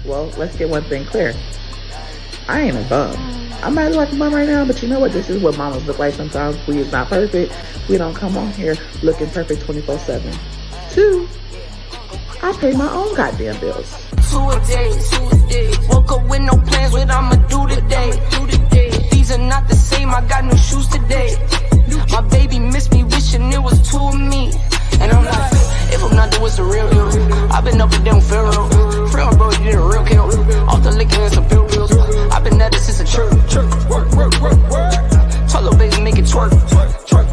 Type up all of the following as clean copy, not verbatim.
Well, let's get one thing clear. I ain't a bum. I might look like a bum right now, but you know what? This is what mamas look like sometimes. We is not perfect. We don't come on here looking perfect 24/7. Two, I pay my own goddamn bills. 2 a day. Woke up with no plans, what I'ma do today. These are not the same, I got new shoes today. My baby missed me, wishing it was two of me. And I'm like, if I'm not doing the real deal, I've been up and down Pharaoh. Friend, bro, you did a real kill. Off the liquor and some pill pills. I've been at it since the church. Work. Tell little baby, make it twerk. Twerk.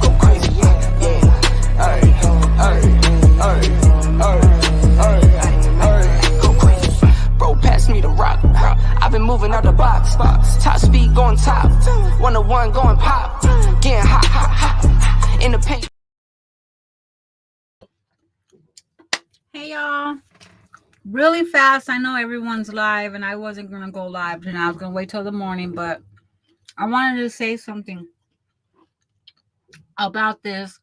Go crazy, go crazy. Bro, pass me the rock. I've been moving out the box. Top speed going top. 101 going pop. Getting hot. In the paint. Hey y'all, really fast. I know everyone's live and I wasn't gonna go live tonight. I was gonna wait till the morning, but I wanted to say something about this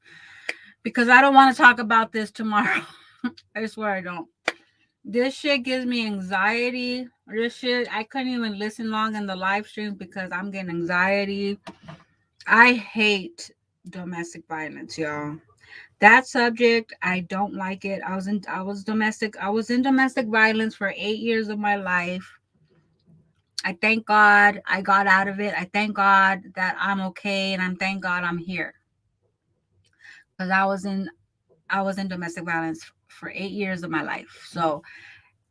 because I don't want to talk about this tomorrow. I swear I don't. This shit gives me anxiety. This shit, I couldn't even listen long in the live streams because I'm getting anxiety. I hate domestic violence, y'all. That subject, I don't like it. I was in domestic violence for 8 years of my life. I thank God I got out of it. I thank God that I'm okay, and I thank God I'm here. Because I was in domestic violence for 8 years of my life. So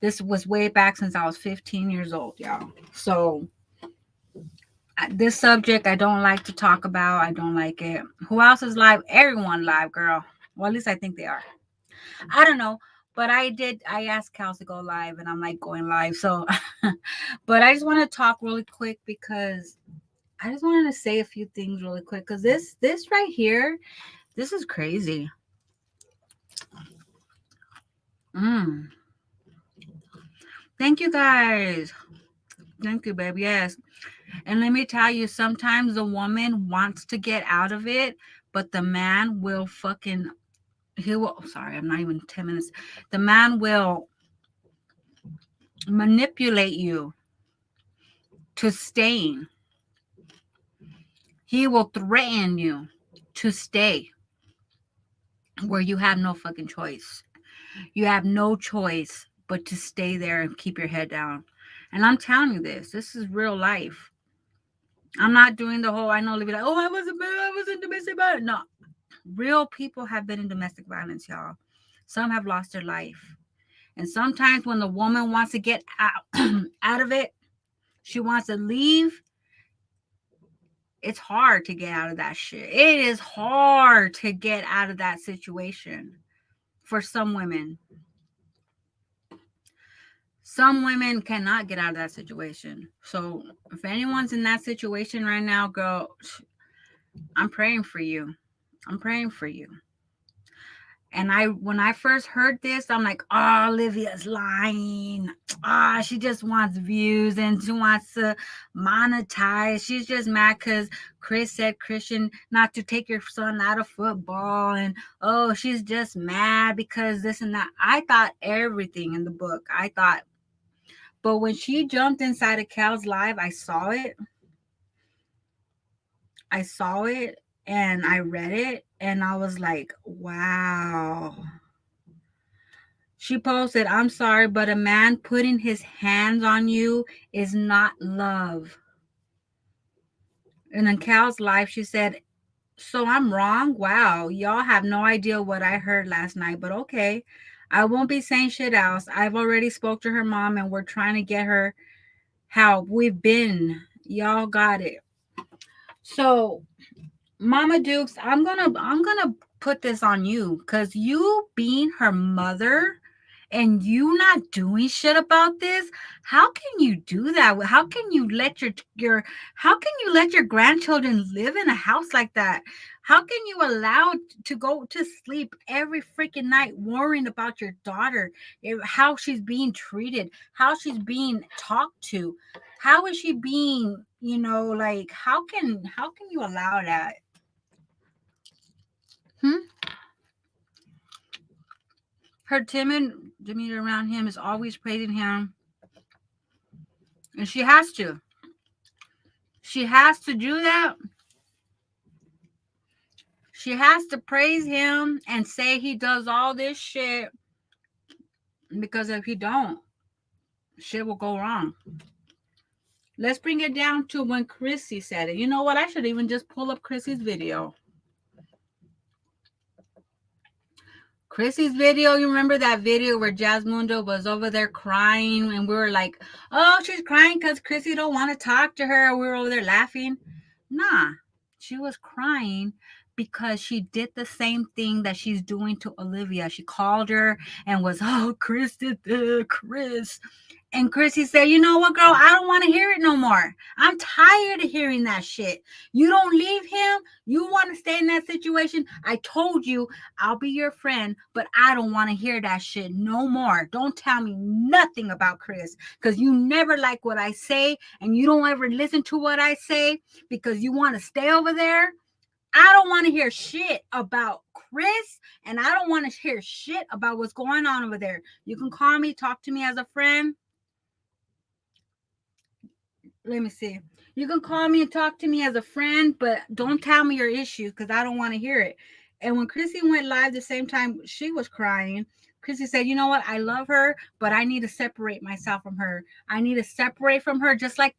this was way back since I was 15 years old, y'all. So this subject I don't like to talk about. I don't like it. Who else is live? Everyone live, girl. Well, at least I think they are. I don't know, but I asked Kels to go live, and I'm like going live. So, but I just want to talk really quick because I just wanted to say a few things really quick because this right here, this is crazy. Thank you guys. Thank you, babe. Yes. And let me tell you, sometimes the woman wants to get out of it, but the man will sorry, I'm not even 10 minutes. The man will manipulate you to staying. He will threaten you to stay where you have no fucking choice. You have no choice but to stay there and keep your head down. And I'm telling you this is real life. I'm not doing the whole, I know, like, oh, I was in domestic violence. No, real people have been in domestic violence, y'all. Some have lost their life. And sometimes when the woman wants to get out of it, she wants to leave, it's hard to get out of that shit. It is hard to get out of that situation for some women. Some women cannot get out of that situation. So if anyone's in that situation right now, girl, I'm praying for you. I'm praying for you. And when I first heard this, I'm like, oh, Olivia's lying. She just wants views and she wants to monetize. She's just mad because Chris said Christian not to take your son out of football. And oh, she's just mad because this and that. I thought everything in the book. But when she jumped inside of Cal's live, I saw it and I read it and I was like, wow. She posted, I'm sorry, but a man putting his hands on you is not love. And in Cal's life, she said, so I'm wrong? Wow, y'all have no idea what I heard last night, but okay. I won't be saying shit else. I've already spoke to her mom and we're trying to get her help. Y'all got it. So Mama Dukes, I'm gonna put this on you because you being her mother and you not doing shit about this. How can you do that? How can you let your grandchildren live in a house like that? How can you allow to go to sleep every freaking night worrying about your daughter, how she's being treated, how she's being talked to, how is she being, like how can you allow that? Her timid demeanor around him is always praising him. And she has to. She has to do that. She has to praise him and say he does all this shit. Because if he don't, shit will go wrong. Let's bring it down to when Chrissy said it. You know what? I should even just pull up Chrissy's video. Chrissy's video, you remember that video where Jasmundo was over there crying and we were like, oh, she's crying because Chrissy don't want to talk to her. We were over there laughing. Nah, she was crying because she did the same thing that she's doing to Olivia. She called her and was, oh, Chris did this, Chris. And Chrissy said, you know what, girl? I don't want to hear it no more. I'm tired of hearing that shit. You don't leave him. You want to stay in that situation. I told you I'll be your friend, but I don't want to hear that shit no more. Don't tell me nothing about Chris because you never like what I say and you don't ever listen to what I say because you want to stay over there. I don't want to hear shit about Chris and I don't want to hear shit about what's going on over there. You can call me, talk to me as a friend. Let me see. You can call me and talk to me as a friend, but don't tell me your issues because I don't want to hear it. And when Chrissy went live the same time she was crying, Chrissy said, you know what? I love her, but I need to separate myself from her. I need to separate from her just like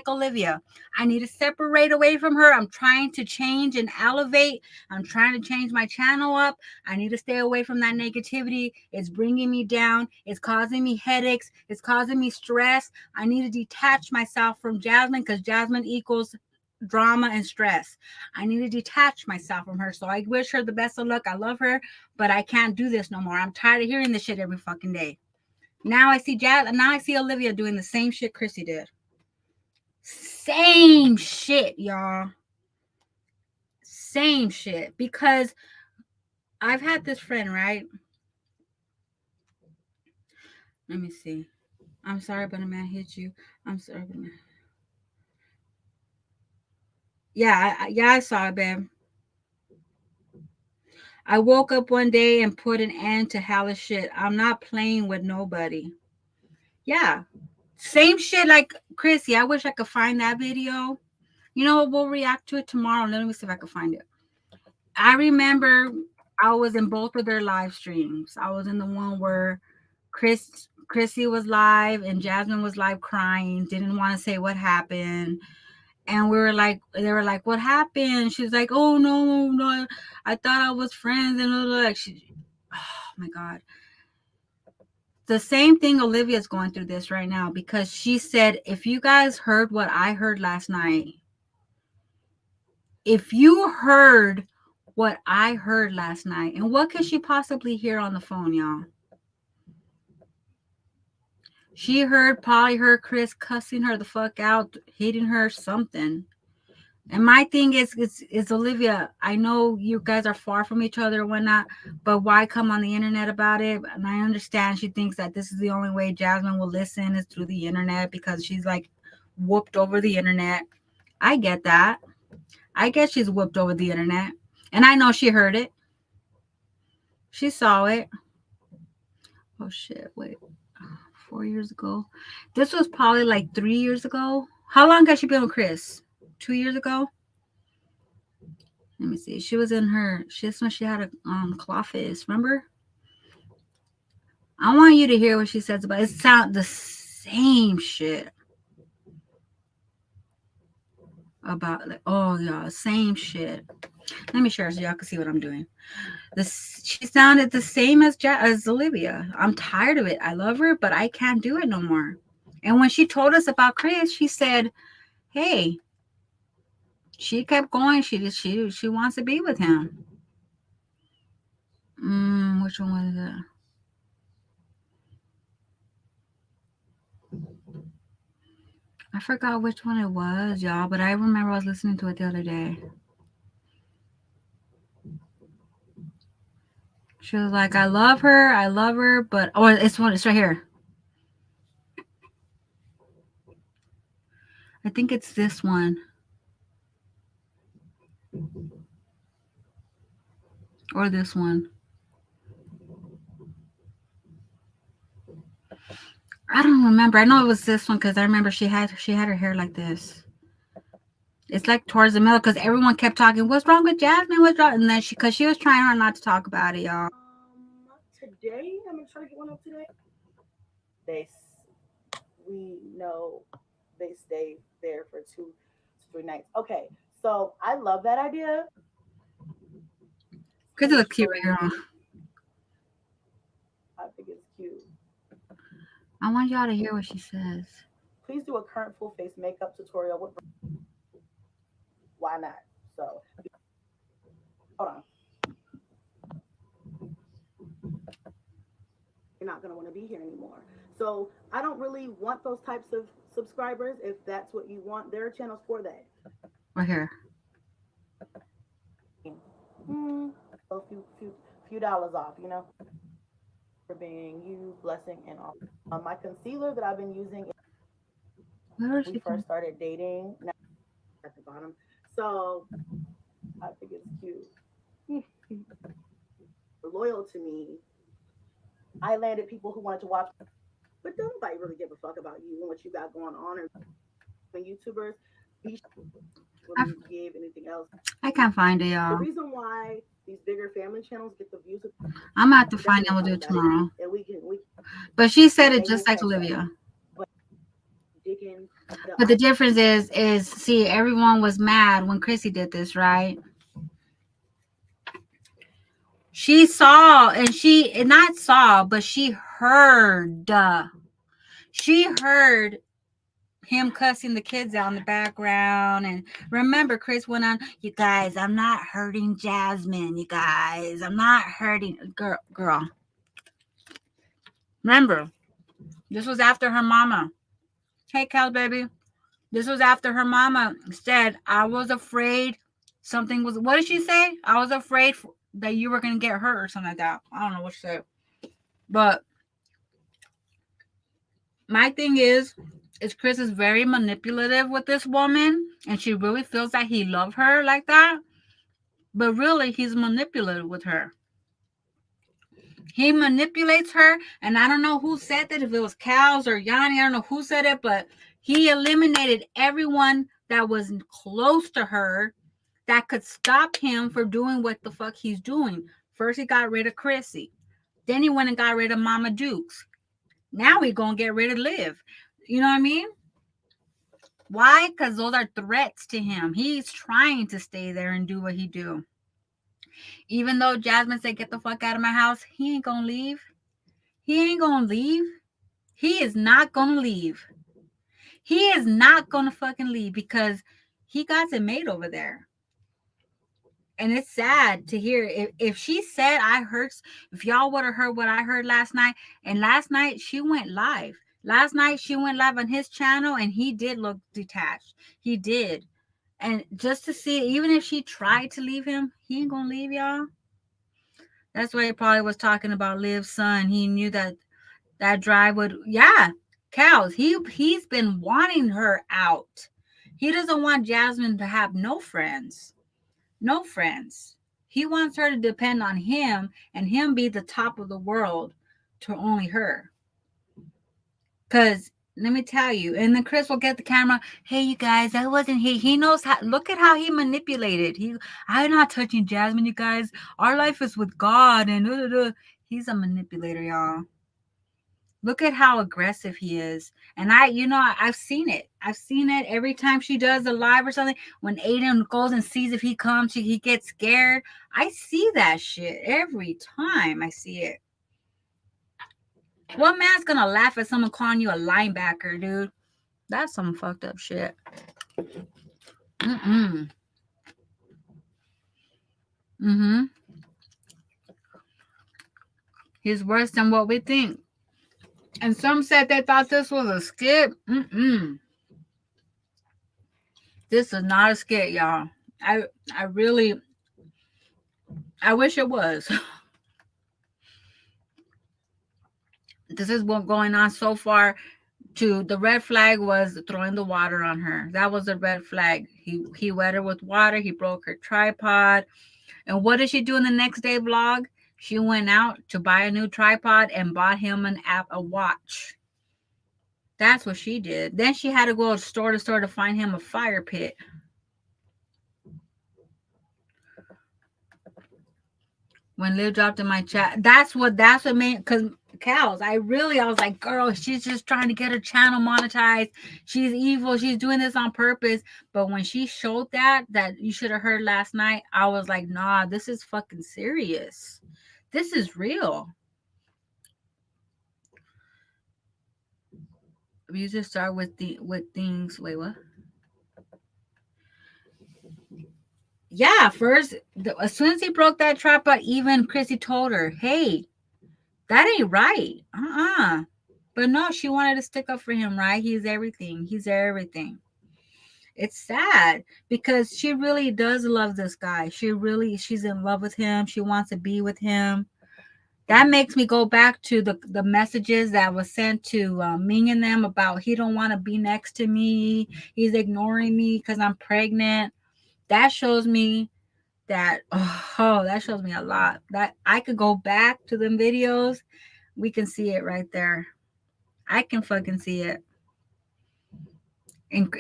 Olivia. I need to separate away from her. I'm trying to change and elevate. I'm trying to change my channel up. I need to stay away from that negativity. It's bringing me down. It's causing me headaches. It's causing me stress. I need to detach myself from Jasmine because Jasmine equals drama and stress. I need to detach myself from her. So I wish her the best of luck. I love her, but I can't do this no more. I'm tired of hearing this shit every fucking day. Now I see Olivia doing the same shit Chrissy did. Same shit, y'all. Same shit. Because I've had this friend, right? Let me see. I'm sorry, but a man hit you. I'm sorry, but a man. Yeah, I saw it, babe. I woke up one day and put an end to hellish shit. I'm not playing with nobody. Yeah. Same shit like Chrissy. I wish I could find that video. You know what? We'll react to it tomorrow. Let me see if I can find it. I remember I was in both of their live streams. I was in the one where Chrissy was live and Jasmine was live crying, didn't want to say what happened. And they were like, what happened? She's like, oh, no, I thought I was friends. And like, oh my God. The same thing Olivia's going through this right now because she said, if you guys heard what I heard last night, if you heard what I heard last night, and what could she possibly hear on the phone, y'all? She probably heard Chris cussing her the fuck out, hitting her, something. And my thing is Olivia, I know you guys are far from each other and whatnot, but why come on the internet about it? And I understand she thinks that this is the only way Jasmine will listen is through the internet because she's like whooped over the internet. I get that. I get she's whooped over the internet. And I know she heard it. She saw it. Oh, shit. Wait. 4 years ago. This was probably like 3 years ago. How long has she been with Chris? 2 years ago? Let me see. She was in her. She's when she had a Clawfist. Remember? I want you to hear what she says about it. It sounds the same shit. About like, oh yeah, same shit. Let me share so y'all can see what I'm doing. She sounded the same as Olivia. I'm tired of it. I love her, but I can't do it no more. And when she told us about Chris, she said, "Hey." She kept going. She wants to be with him. Which one was that? I forgot which one it was, y'all, but I remember I was listening to it the other day. She was like, I love her, but it's right here. I think it's this one. Or this one. I don't remember. I know it was this one because I remember she had her hair like this. It's like towards the middle because everyone kept talking. What's wrong with Jasmine? What's wrong? And then because she was trying hard not to talk about it, y'all. Today, I'm gonna try to get one up today. We know they stay there for 2 to 3 nights. Okay, so I love that idea. Because it looks cute right here. I think it's cute. I want y'all to hear what she says. Please do a current full face makeup tutorial. Why not? So, hold on. You're not gonna want to be here anymore. So I don't really want those types of subscribers. If that's what you want, there are channels for that. Right here. A few dollars off, you know, for being you, blessing, and all. My concealer that I've been using when we first started dating, now at the bottom. So I think it's cute. Loyal to me. I landed people who wanted to watch, but nobody really give a fuck about you and what you got going on. Or when YouTubers give anything else. I can't find it, y'all. The reason why these bigger family channels get the views. I'm gonna have to find it. We'll do it tomorrow. But she said it just like Olivia. But the difference is see, everyone was mad when Chrissy did this, right? She saw and she not saw, but she heard. She heard him cussing the kids out in the background. And remember, Chris went on, you guys, I'm not hurting Jasmine. You guys, I'm not hurting girl. Remember, this was after her mama. Hey, Cal, baby. This was after her mama said, I was afraid something was, what did she say? I was afraid that you were going to get hurt or something like that. I don't know what she said. But my thing is Chris is very manipulative with this woman, and she really feels that he loves her like that. But really, he's manipulative with her. He manipulates her, and I don't know who said that, if it was Cal's or Yanni, I don't know who said it, but he eliminated everyone that was close to her that could stop him from doing what the fuck he's doing. First, he got rid of Chrissy. Then he went and got rid of Mama Dukes. Now he's going to get rid of Liv. You know what I mean? Why? Because those are threats to him. He's trying to stay there and do what he do. Even though Jasmine said, get the fuck out of my house, he ain't going to leave. He ain't going to leave. He is not going to leave. He is not going to fucking leave because he got it made over there. And it's sad to hear. If she said, if y'all would have heard what I heard last night, and last night she went live. Last night she went live on his channel, and he did look detached. He did. And just to see, even if she tried to leave him, he ain't gonna leave, y'all. That's why he probably was talking about Liv's son. He knew that drive would, yeah, cows. He's been wanting her out. He doesn't want Jasmine to have no friends. No friends. He wants her to depend on him and him be the top of the world to only her. Because let me tell you, and then Chris will get the camera. Hey, you guys, that wasn't he. He knows how. Look at how he manipulated. I'm not touching Jasmine, you guys. Our life is with God, and he's a manipulator, y'all. Look at how aggressive he is. And I've seen it. I've seen it every time she does a live or something. When Aiden goes and sees if he comes, he gets scared. I see that shit every time I see it. What man's gonna laugh at someone calling you a linebacker, dude? That's some fucked up shit. He's worse than what we think. And some said they thought this was a skit. This is not a skit, y'all. I wish it was. This is what's going on so far. The red flag was throwing the water on her. That was a red flag. He wet her with water. He broke her tripod. And what did she do in the next day vlog? She went out to buy a new tripod and bought him a watch. That's what she did. Then she had to go store to store to find him a fire pit. When Liv dropped in my chat, that's what made, because cows, I was like, girl, she's just trying to get her channel monetized. She's evil. She's doing this on purpose. But when she showed that you should have heard last night, I was like, nah, this is fucking serious. This is real. We just start with things. Wait, what? Yeah, first, as soon as he broke that tripod, even Chrissy told her, hey, that ain't right. But no, she wanted to stick up for him, right? He's everything. He's everything. It's sad because she really does love this guy. She's in love with him. She wants to be with him. That makes me go back to the messages that was sent to Ming and them about he don't want to be next to me. He's ignoring me because I'm pregnant. That shows me that, that shows me a lot. That I could go back to them videos. We can see it right there. I can fucking see it. And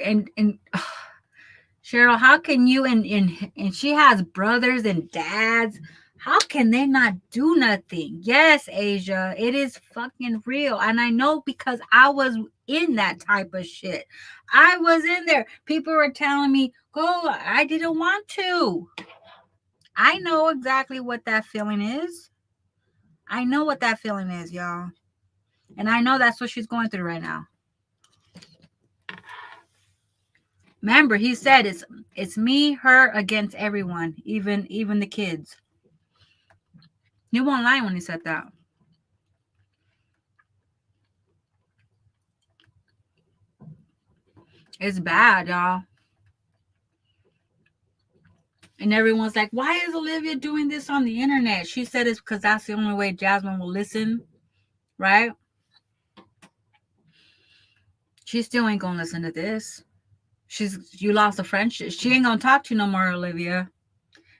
Cheryl, how can you and she has brothers and dads? How can they not do nothing? Yes, Asia, it is fucking real. And I know because I was in that type of shit. I was in there. People were telling me, go. I didn't want to. I know exactly what that feeling is. I know what that feeling is, y'all. And I know that's what she's going through right now. Remember, he said it's me, her against everyone, even the kids. He won't lie when he said that. It's bad, y'all. And everyone's like, why is Olivia doing this on the internet? She said it's because that's the only way Jasmine will listen, right? She still ain't gonna listen to this. You lost a friendship. She ain't gonna talk to you no more, Olivia.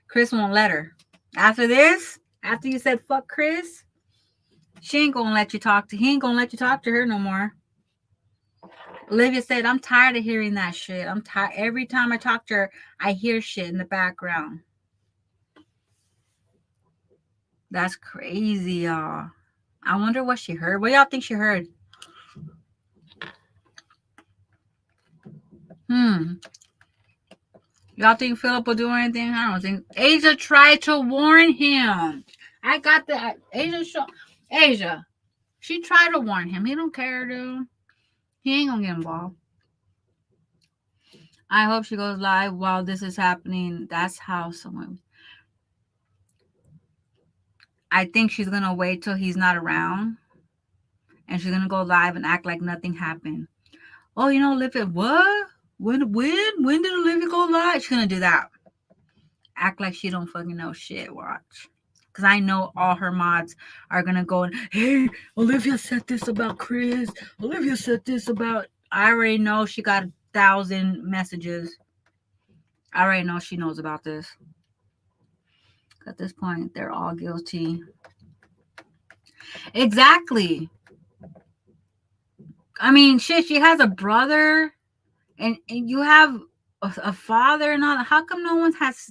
Chris won't let her. After this, after you said fuck Chris, he ain't gonna let you talk to her no more. Olivia said, I'm tired of hearing that shit. I'm tired. Every time I talk to her, I hear shit in the background. That's crazy, y'all. I wonder what she heard. What y'all think she heard? Y'all think Philip will do anything? I don't think. Asia tried to warn him. I got the Asia. She tried to warn him. He don't care, dude. He ain't gonna get involved. I hope she goes live while this is happening. That's how someone. I think she's gonna wait till he's not around, and she's gonna go live and act like nothing happened. Oh, Olivia, what? When did Olivia go live? She's gonna do that. Act like she don't fucking know shit. Watch. Because I know all her mods are going to go and, hey, Olivia said this about Chris. Olivia said this about... I already know she got 1,000 messages. I already know she knows about this. At this point, they're all guilty. Exactly. I mean, shit, she has a brother and you have a father and all. How come no one has...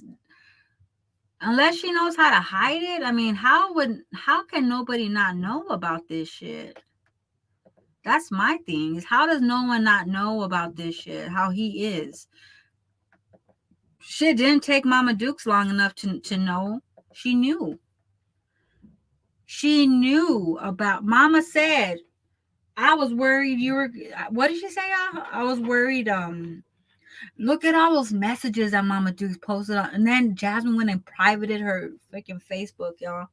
Unless she knows how to hide it. I mean, how can nobody not know about this shit? That's my thing. Is how does no one not know about this shit? How he is. Shit didn't take Mama Dukes long enough to know. She knew. She knew about... Mama said, I was worried you were... What did she say? I was worried... Look at all those messages that Mama Dukes posted on. And then Jasmine went and privated her freaking Facebook, y'all.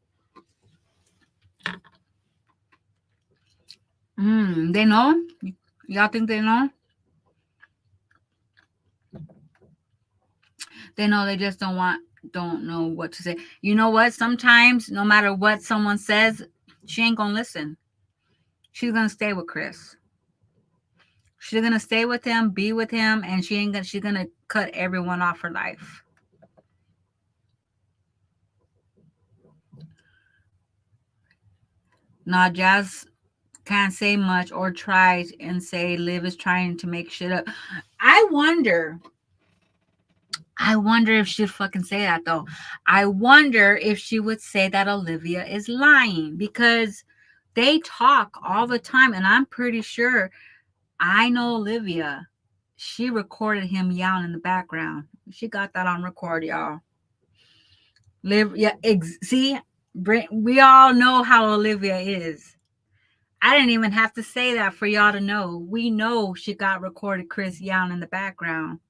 They know? Y'all think they know? They know, they just don't know what to say. You know what? Sometimes, no matter what someone says, she ain't gonna listen. She's gonna stay with Chris. She's gonna stay with him, be with him, and she's gonna cut everyone off her life. Now Jazz can't say much or try and say Liv is trying to make shit up. I wonder if she'd fucking say that though. I wonder if she would say that Olivia is lying, because they talk all the time, and I'm pretty sure I know Olivia. She recorded him yelling in the background. She got that on record, y'all. Liv, yeah, see, we all know how Olivia is. I didn't even have to say that for y'all to know. We know she got recorded Chris yelling in the background.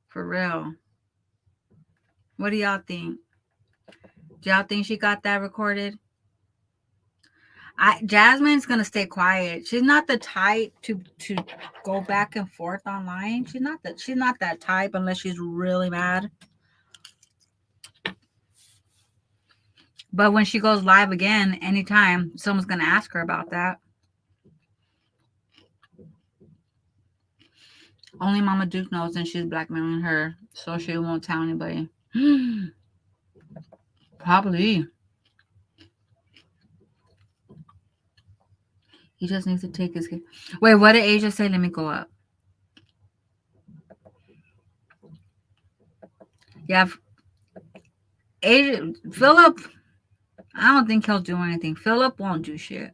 For real. What do y'all think? Do y'all think she got that recorded? Jasmine's gonna stay quiet. She's not the type to go back and forth online. She's not that type unless she's really mad. But when she goes live again, anytime, someone's gonna ask her about that. Only Mama Duke knows, and she's blackmailing her, so she won't tell anybody. Probably. He just needs to take his kid. Wait, what did Asia say? Let me go up. Yeah, Asia, Philip, I don't think he'll do anything. Philip won't do shit.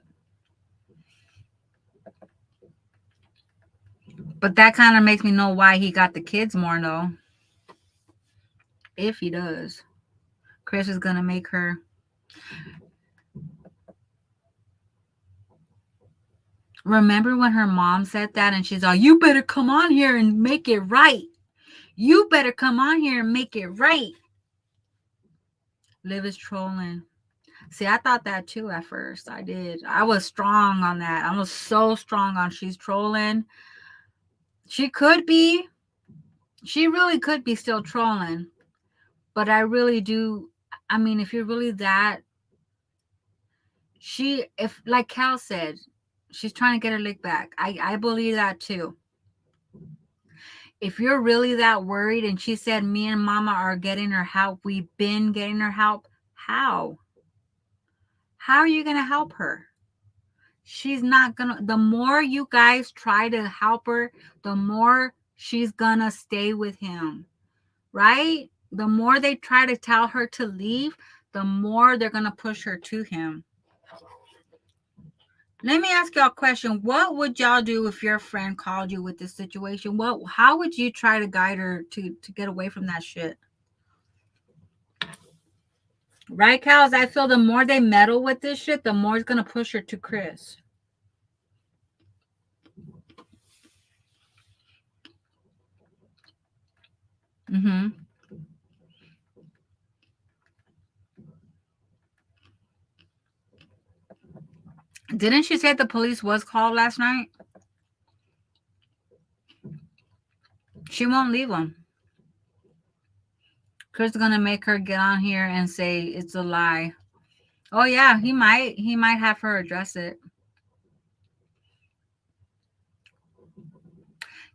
But that kind of makes me know why he got the kids more, though. If he does. Chris is going to make her. Remember when her mom said that and she's like, you better come on here and make it right. You better come on here and make it right. Liv is trolling. See, I thought that too at first. I did. I was strong on that. I was so strong on she's trolling. She could be. She really could be still trolling. But I really do. I mean, if you're really that. If like Cal said, she's trying to get her lick back. I believe that too. If you're really that worried, and she said me and Mama are getting her help, we've been getting her help, how? How are you going to help her? She's not going to, the more you guys try to help her, the more she's going to stay with him, right? The more they try to tell her to leave, the more they're going to push her to him. Let me ask y'all a question. What would y'all do if your friend called you with this situation? How would you try to guide her to get away from that shit? Right, Cows? I feel the more they meddle with this shit, the more it's going to push her to Chris. Mm-hmm. Didn't she say the police was called last night? She won't leave them. Chris is gonna make her get on here and say it's a lie. Oh yeah, he might have her address it.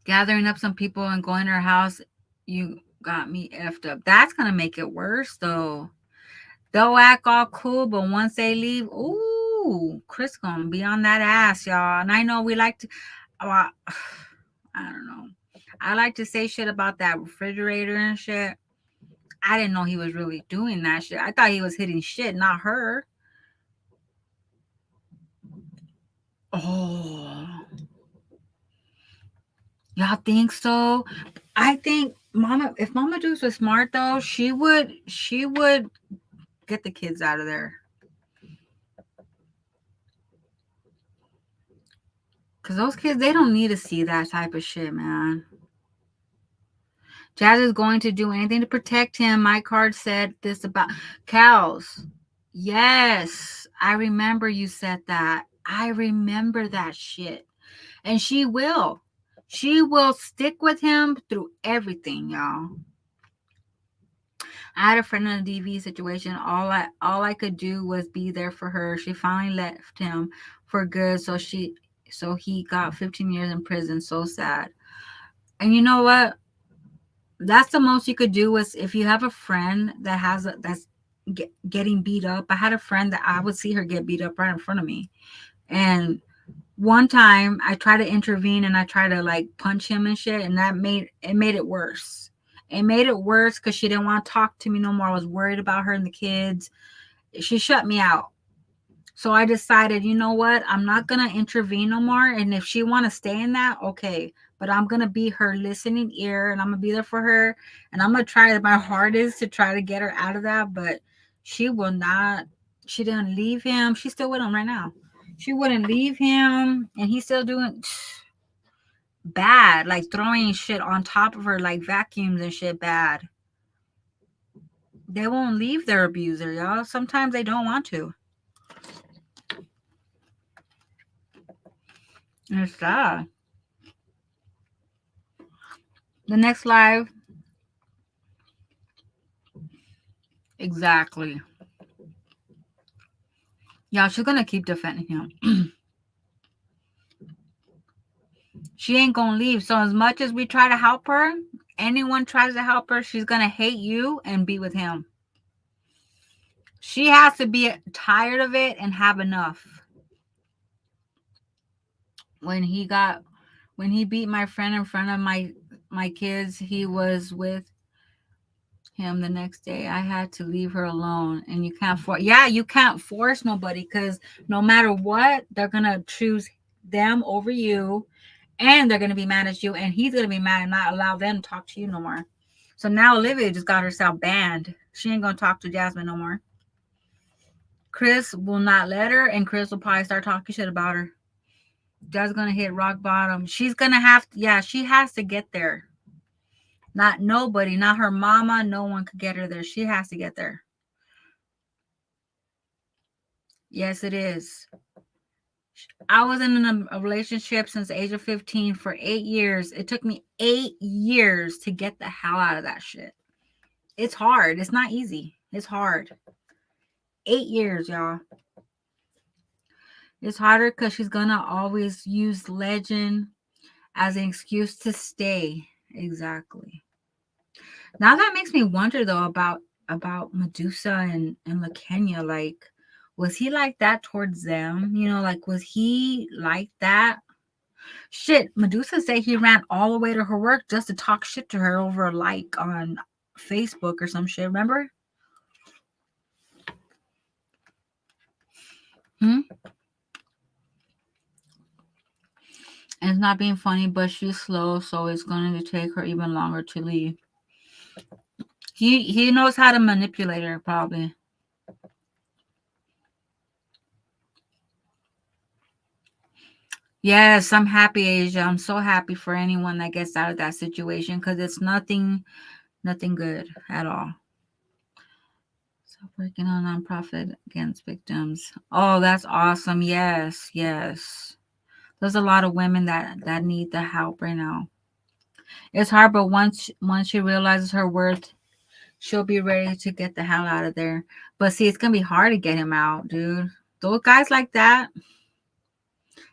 Gathering up some people and going to her house. You got me effed up. That's gonna make it worse though. They'll act all cool, but once they leave, ooh, Chris gonna be on that ass, y'all. And I know we like to, I don't know. I like to say shit about that refrigerator and shit. I didn't know he was really doing that shit. I thought he was hitting shit, not her. Oh. Y'all think so? I think if Mama Dukes was smart though, she would get the kids out of there. Because those kids, they don't need to see that type of shit, man. Jazz is going to do anything to protect him. My card said this about cows. Yes, I remember you said that. I remember that shit. And she will. She will stick with him through everything, y'all. I had a friend in a DV situation. All I could do was be there for her. She finally left him for good, so he got 15 years in prison. So sad. And you know what? That's the most you could do is if you have a friend that that's getting beat up. I had a friend that I would see her get beat up right in front of me. And one time I tried to intervene and I tried to like punch him and shit, and that made it worse. It made it worse because she didn't want to talk to me no more. I was worried about her and the kids. She shut me out. So I decided, you know what? I'm not gonna intervene no more. And if she want to stay in that, okay. But I'm gonna be her listening ear, and I'm gonna be there for her, and I'm gonna try my hardest to try to get her out of that. But she will not. She didn't leave him. She's still with him right now. She wouldn't leave him, and he's still doing bad, like throwing shit on top of her, like vacuums and shit. Bad. They won't leave their abuser, y'all. Sometimes they don't want to. It's sad. The next live. Exactly. Yeah, she's gonna keep defending him. She ain't gonna leave. So as much as we try to help her, anyone tries to help her, she's gonna hate you and be with him. She has to be tired of it and have enough. When he beat my friend in front of my kids, he was with him the next day. I had to leave her alone. And you can't you can't force nobody, because no matter what, they're gonna choose them over you, and they're gonna be mad at you, and he's gonna be mad and not allow them to talk to you no more. So now Olivia just got herself banned. She ain't gonna talk to Jasmine no more. Chris will not let her, and Chris will probably start talking shit about her. That's gonna hit rock bottom. She's gonna have to, she has to get there. Not nobody, not her mama, no one could get her there. She has to get there. Yes, it is. I was in a relationship since the age of 15 for 8 years. It took me 8 years to get the hell out of that shit. It's hard. It's not easy. It's hard. 8 years, y'all. It's harder because she's gonna always use legend as an excuse to stay. Exactly. Now that makes me wonder though about Medusa and LaKenya. Like, was he like that towards them? You know, like, was he like that? Shit, Medusa said he ran all the way to her work just to talk shit to her over a like on Facebook or some shit. Remember? And it's not being funny, but she's slow, so it's going to take her even longer to leave. He knows how to manipulate her, probably. Yes, I'm happy, Asia. I'm so happy for anyone that gets out of that situation, because it's nothing good at all. So working on a nonprofit against victims. Oh, that's awesome. Yes. There's a lot of women that need the help right now. It's hard, but once she realizes her worth, she'll be ready to get the hell out of there. But see, it's gonna be hard to get him out, dude. Those guys like that.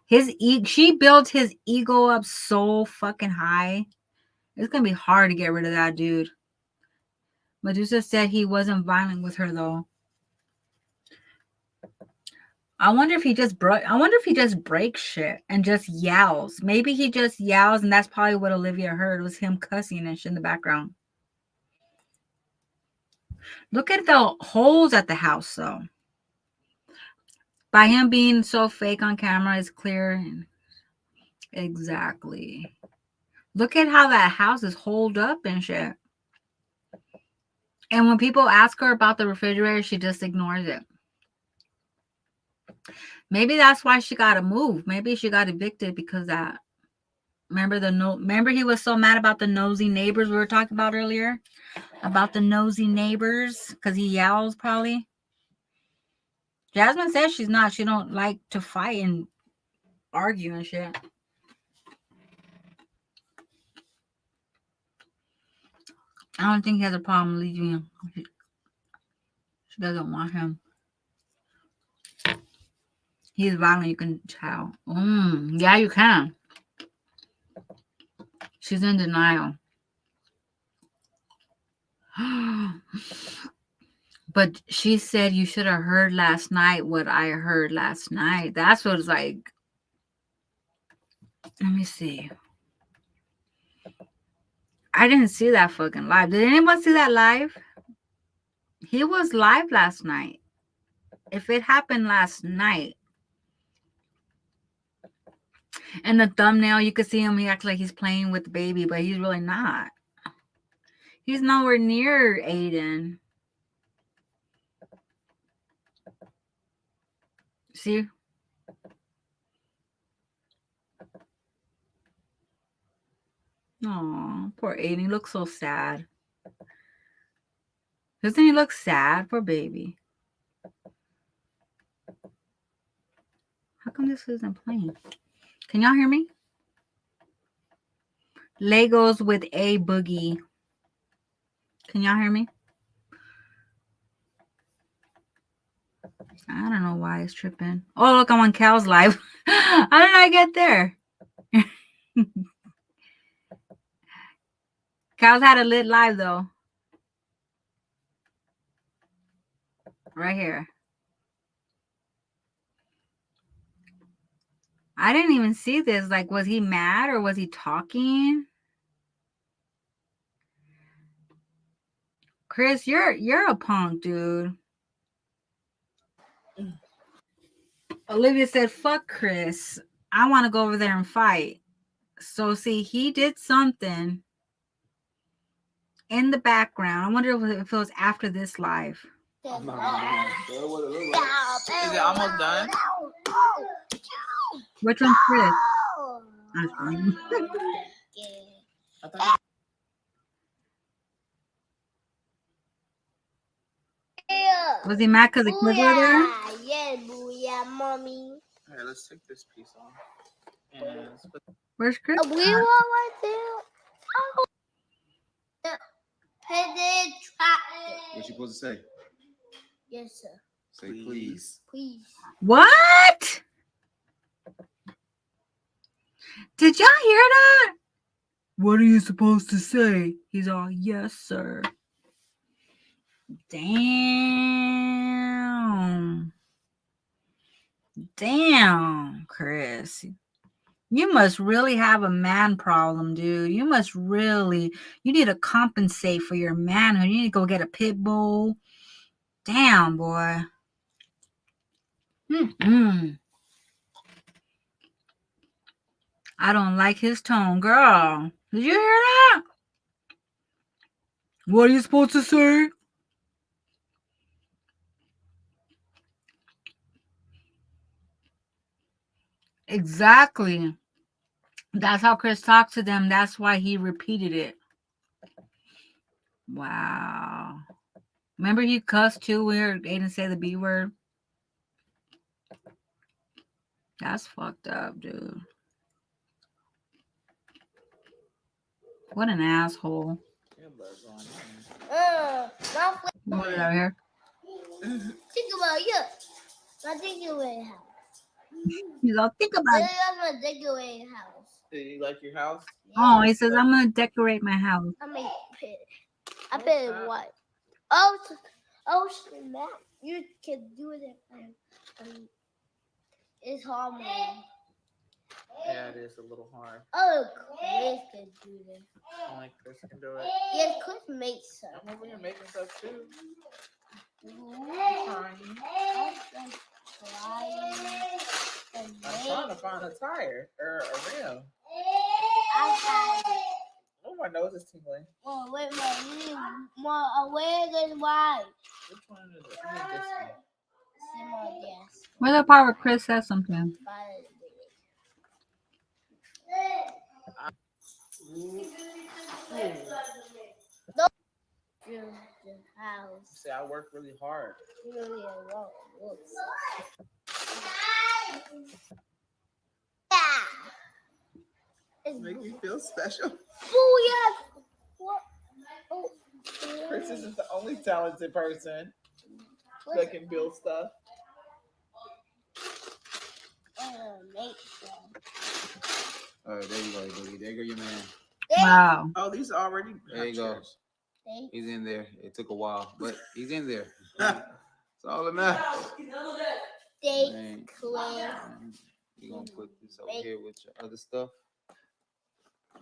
She built his ego up so fucking high. It's gonna be hard to get rid of that dude. Medusa said he wasn't violent with her though. I wonder if he just breaks shit and just yells. Maybe he just yells, and that's probably what Olivia heard, was him cussing and shit in the background. Look at the holes at the house, though. By him being so fake on camera, it's clear. Exactly. Look at how that house is holed up and shit. And when people ask her about the refrigerator, she just ignores it. Maybe that's why she got to move. Maybe she got evicted because that. Remember he was so mad about the nosy neighbors we were talking about earlier? About the nosy neighbors, because he yells probably. Jasmine says she don't like to fight and argue and shit. I don't think he has a problem leaving She doesn't want him. He's violent, you can tell. Yeah, you can. She's in denial. But she said you should have heard last night what I heard last night. That's what it's like. Let me see. I didn't see that fucking live. Did anyone see that live? He was live last night. If it happened last night. And the thumbnail, you could see him. He acts like he's playing with the baby, but he's really not. He's nowhere near Aiden. See? Oh, poor Aiden. He looks so sad. Doesn't he look sad? Poor baby. How come this isn't playing? Can y'all hear me? Legos with a boogie. Can y'all hear me? I don't know why it's tripping. Oh, look, I'm on Cal's live. How did I get there? Cal's had a lit live, though. Right here. I didn't even see this. Like, was he mad or was he talking? Chris, you're a punk, dude. Olivia said, fuck Chris. I want to go over there and fight. So, see, he did something in the background. I wonder if it was after this live. Is it almost done? Which one's Chris? Was he mad because the kids were there? Yeah, booyah, mommy. All right, let's take this piece off. And let's put... Where's Chris? We want right there. What you supposed to say? Yes, sir. Say please. Please. What? Did y'all hear that? What are you supposed to say? He's all, yes, sir. Damn. Damn, Chris. You must really have a man problem, dude. You must really, you need to compensate for your manhood. You need to go get a pit bull. Damn, boy. I don't like his tone, girl. Did you hear that? What are you supposed to say? Exactly. That's how Chris talked to them. That's why he repeated it. Wow. Remember he cussed too where Aiden said the B word? That's fucked up, dude. What an asshole. What is out here? Think about you. I think you will have. He's all, think about it. I'm gonna decorate your house. Do you like your house? Oh, he says, I'm going to decorate my house. I made pit. I bet what? Oh, snap. You can do it. It's hard, man. Yeah, it is a little hard. Oh, Chris can do this. Only Chris can do it. Yes, Chris makes some. I'm over here making stuff too. I'm trying to find a tire or a rim. Oh, my nose is tingling. Oh, wait, you need more aware than why. Which one is it? I need this one. Yes. Where's the part where Chris says something? House. See, I work really hard. Really alone. Make me feel special. Oh, yeah. What? Oh, Chris isn't the only talented person. that can build stuff. Make All right, there you go, Boogie. There you go, your man. Wow. Oh, these are already. There you go. chairs. He's in there. It took a while, but he's in there. That's all that matters. Steak, Cliff. You're going to put this over here with your other stuff.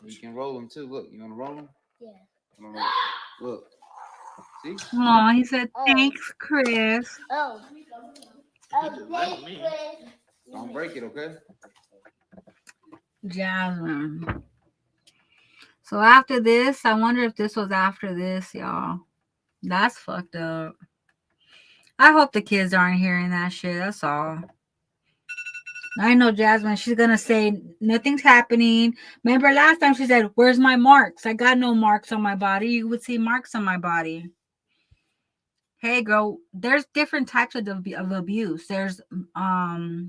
You can roll them too. Look, you want to roll them? Yeah. Look. See? Oh, he said, thanks, Chris. Oh. Like me. Don't break it, okay? Jasmine. So after this, I wonder if this was after this, y'all. That's fucked up. I hope the kids aren't hearing that shit. That's all. I know Jasmine, she's going to say nothing's happening. Remember last time she said, where's my marks? I got no marks on my body. You would see marks on my body. Hey, girl, there's different types of abuse. There's a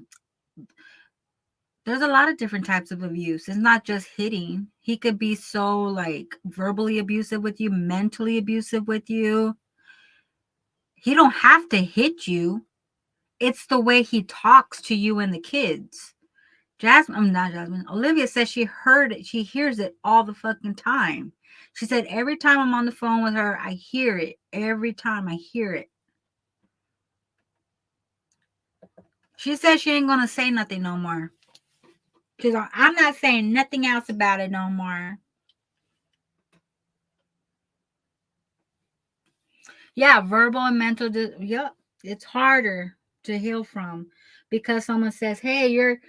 lot of different types of abuse. It's not just hitting. He could be so like verbally abusive with you, mentally abusive with you. He don't have to hit you. It's the way he talks to you and the kids. Olivia says she heard it. She hears it all the fucking time. She said, every time I'm on the phone with her, I hear it. Every time I hear it. She said she ain't going to say nothing no more. She's like, I'm not saying nothing else about it no more. Yeah, verbal and mental. Yep, it's harder to heal from because someone says, hey, you're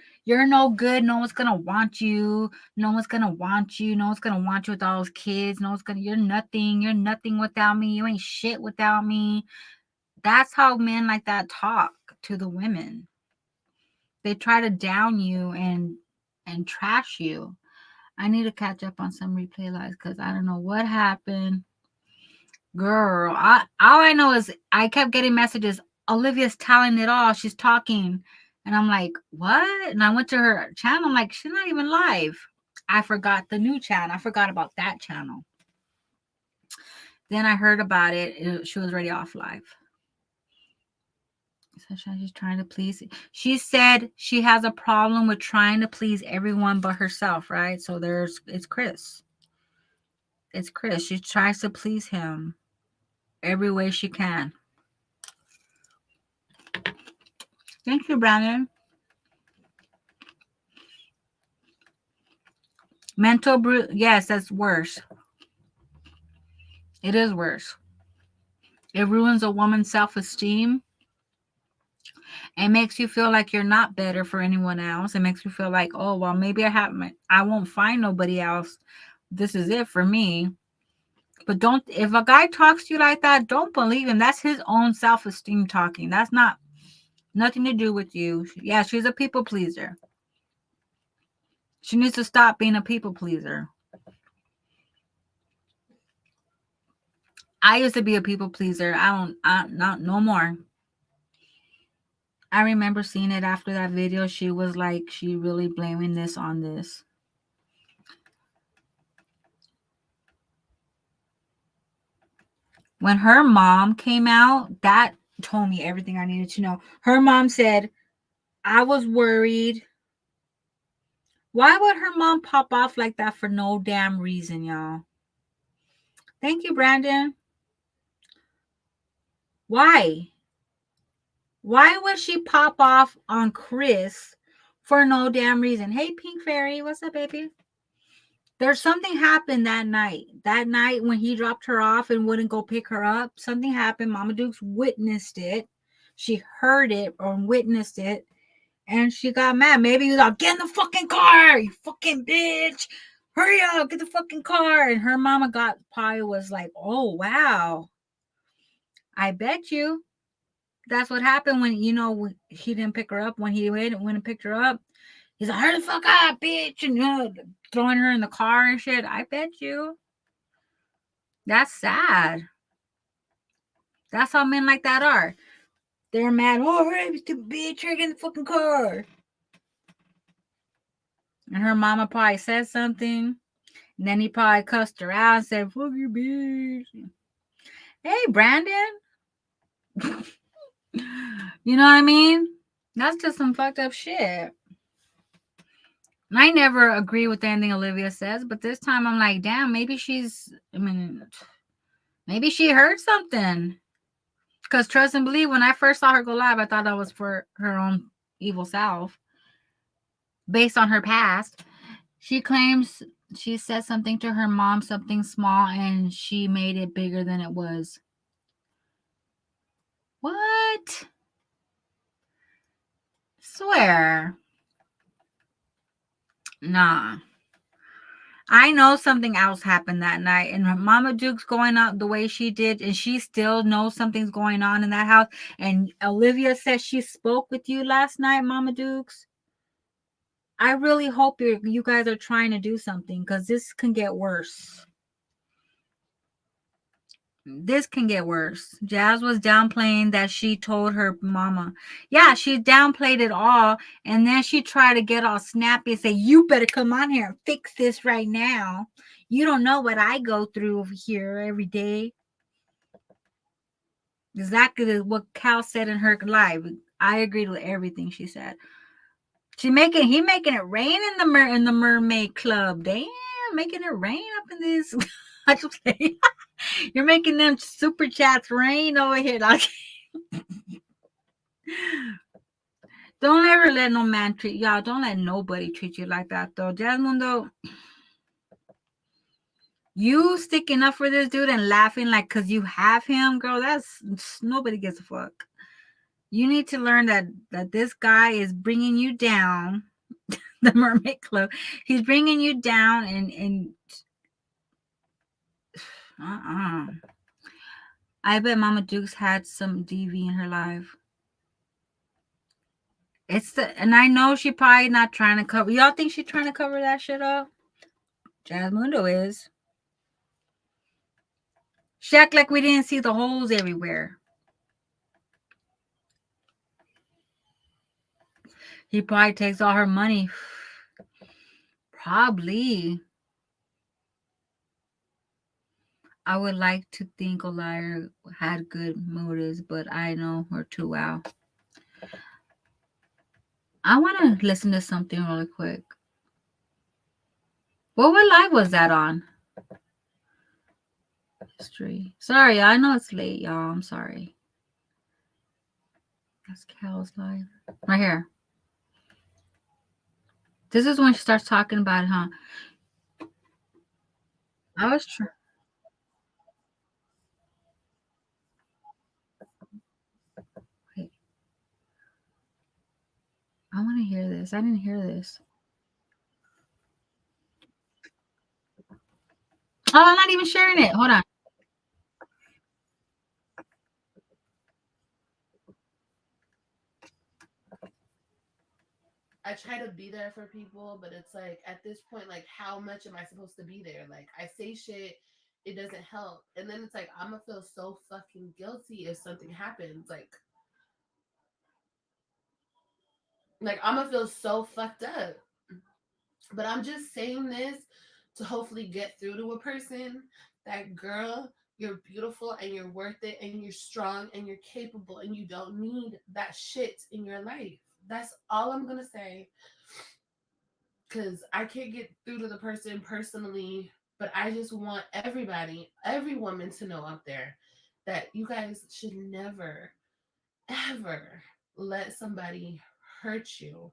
no good. No one's going to want you. No one's going to want you. No one's going to want you with all those kids. You're nothing. You're nothing without me. You ain't shit without me. That's how men like that talk to the women. They try to down you and trash you. I need to catch up on some replay lives because I don't know what happened. Girl, all I know is I kept getting messages. Olivia's telling it all. She's talking. And I'm like, what? And I went to her channel. I'm like, she's not even live. I forgot the new channel. I forgot about that channel. Then I heard about it. She was already off live. So she's trying to please. She said she has a problem with trying to please everyone but herself, right? So it's Chris. It's Chris. She tries to please him every way she can. Thank you, Brandon. Yes, that's worse. It is worse. It ruins a woman's self-esteem. It makes you feel like you're not better for anyone else. It makes you feel like, oh, well, maybe I won't find nobody else. This is it for me. But if a guy talks to you like that, don't believe him. That's his own self-esteem talking. That's nothing to do with you. Yeah, she's a people pleaser. She needs to stop being a people pleaser. I used to be a people pleaser. No more. I remember seeing it after that video. She was like, she really blaming this on this. When her mom came out, that told me everything I needed to know. Her mom said, I was worried. Why would her mom pop off like that for no damn reason, y'all? Thank you, Brandon. Why? Why would she pop off on Chris for no damn reason? Hey, Pink Fairy, what's up, baby? There's something happened that night. That night when he dropped her off and wouldn't go pick her up, something happened. Mama Dukes witnessed it. She heard it or witnessed it, and she got mad. Maybe he was like, get in the fucking car, you fucking bitch. Hurry up, get the fucking car. And her mama probably was like, oh, wow. I bet you. That's what happened when, she didn't pick her up. When he went and picked her up, he's like, hurry the fuck up, bitch. And, throwing her in the car and shit. I bet you. That's sad. That's how men like that are. They're mad. Oh, hurry, stupid bitch. Get in the fucking car. And her mama probably said something. And then he probably cussed her out and said, fuck you, bitch. Hey, Brandon. You know what I mean? That's just some fucked up shit. And I never agree with anything Olivia says, but this time I'm like, damn, maybe maybe she heard something. Because trust and believe, when I first saw her go live, I thought that was for her own evil self. Based on her past, she claims she said something to her mom, something small, and she made it bigger than it was. What? Swear. Nah. I know something else happened that night, and Mama Duke's going out the way she did, and she still knows something's going on in that house. And Olivia says she spoke with you last night, Mama Dukes. I really hope you guys are trying to do something, because this can get worse. This can get worse. Jazz was downplaying that she told her mama. Yeah, she downplayed it all, and then she tried to get all snappy and say, you better come on here and fix this right now. You don't know what I go through over here every day. Exactly what Cal said in her live. I agreed with everything she said. He making it rain in the mermaid club. Damn, making it rain up in this. I just say, you're making them super chats rain over here. Like, don't ever let no man treat y'all. Don't let nobody treat you like that, though. Jasmundo, you sticking up for this dude and laughing like because you have him, girl. That's nobody gives a fuck. You need to learn that this guy is bringing you down. The Mermaid Club. He's bringing you down and I bet Mama Dukes had some DV in her life. And I know she probably not trying to cover. Y'all think she's trying to cover that shit up? Jasmundo is. She act like we didn't see the holes everywhere. He probably takes all her money. Probably. I would like to think Olyra had good motives, but I know her too well. I want to listen to something really quick. What live was that on? History. Sorry, I know it's late, y'all. I'm sorry. That's Cal's live. Right here. This is when she starts talking about it, huh? I was trying. Wait. I want to hear this. I didn't hear this. Oh, I'm not even sharing it. Hold on. I try to be there for people, but it's like at this point, like how much am I supposed to be there? Like I say shit, it doesn't help. And then it's like I'm gonna feel so fucking guilty if something happens. Like I'm gonna feel so fucked up. But I'm just saying this to hopefully get through to a person that, girl, you're beautiful and you're worth it and you're strong and you're capable and you don't need that shit in your life. That's all I'm gonna say. Because I can't get through to the person personally, but I just want everybody, every woman to know out there that you guys should never, ever let somebody hurt you.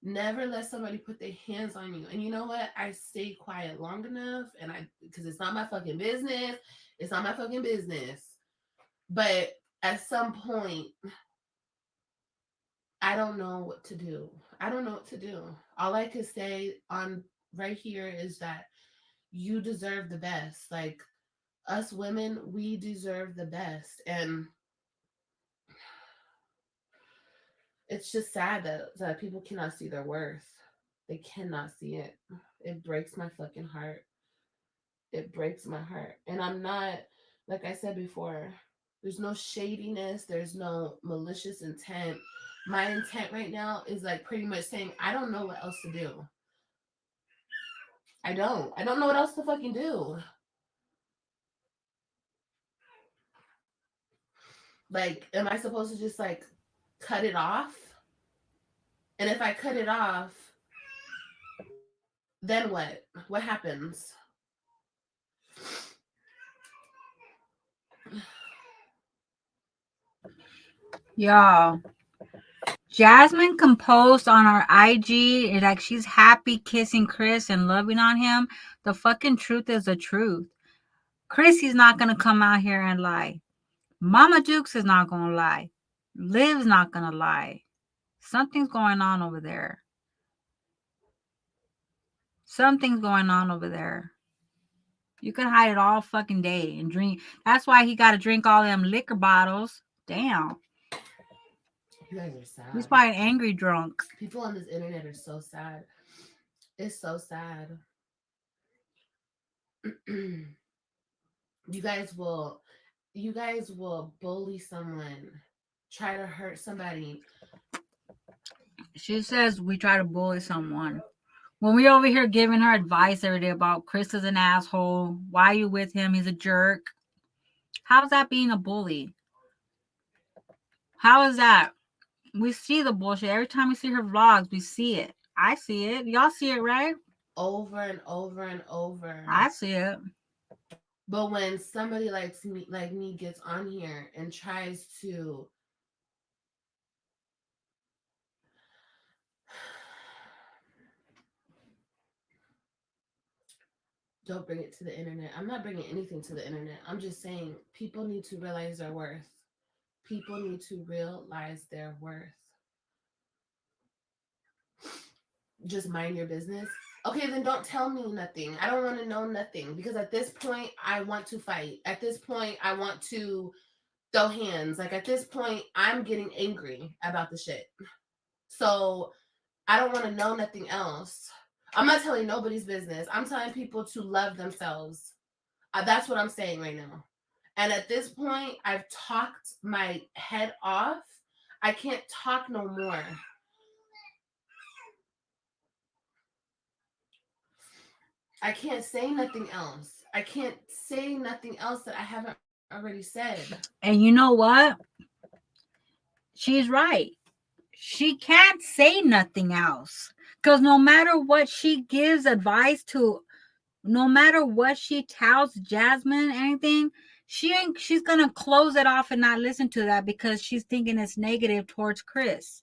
Never let somebody put their hands on you. And you know what? I stay quiet long enough, and because it's not my fucking business. It's not my fucking business. But at some point, I don't know what to do. I don't know what to do. All I could say on right here is that you deserve the best. Like us women, we deserve the best. And it's just sad that people cannot see their worth. They cannot see it. It breaks my fucking heart. It breaks my heart. And I'm not, like I said before, there's no shadiness, there's no malicious intent. My intent right now is like pretty much saying, I don't know what else to do. I don't know what else to fucking do. Like, am I supposed to just like cut it off. And if I cut it off, then what? What happens? Y'all, Jasmine composed on our IG like she's happy kissing Chris and loving on him. The fucking truth is the truth. Chrissy's not gonna come out here and lie. Mama Dukes is not gonna lie. Liv's not gonna lie. Something's going on over there. Something's going on over there. You can hide it all fucking day and drink. That's why he got to drink all them liquor bottles. Damn. You guys are sad. He's probably an angry drunk. People on this internet are so sad. It's so sad. You guys will bully someone, try to hurt somebody. She says we try to bully someone. When we're over here giving her advice every day about Chris is an asshole, why are you with him? He's a jerk. How's that being a bully? How is that? We see the bullshit. Every time we see her vlogs, we see it. I see it. Y'all see it, right? Over and over and over. I see it. But when somebody like me gets on here and tries to don't bring it to the internet. I'm not bringing anything to the internet. I'm just saying people need to realize their worth. People need to realize their worth. Just mind your business. Okay, then don't tell me nothing. I don't want to know nothing because at this point, I want to fight. At this point, I want to throw hands. Like at this point, I'm getting angry about the shit. So I don't want to know nothing else. I'm not telling nobody's business. I'm telling people to love themselves. That's what I'm saying right now. And at this point, I've talked my head off. I can't talk no more. I can't say nothing else. I can't say nothing else that I haven't already said. And you know what? She's right. She can't say nothing else. Because no matter what she gives advice to, no matter what she tells Jasmine, anything, she's gonna close it off and not listen to that because she's thinking it's negative towards Chris.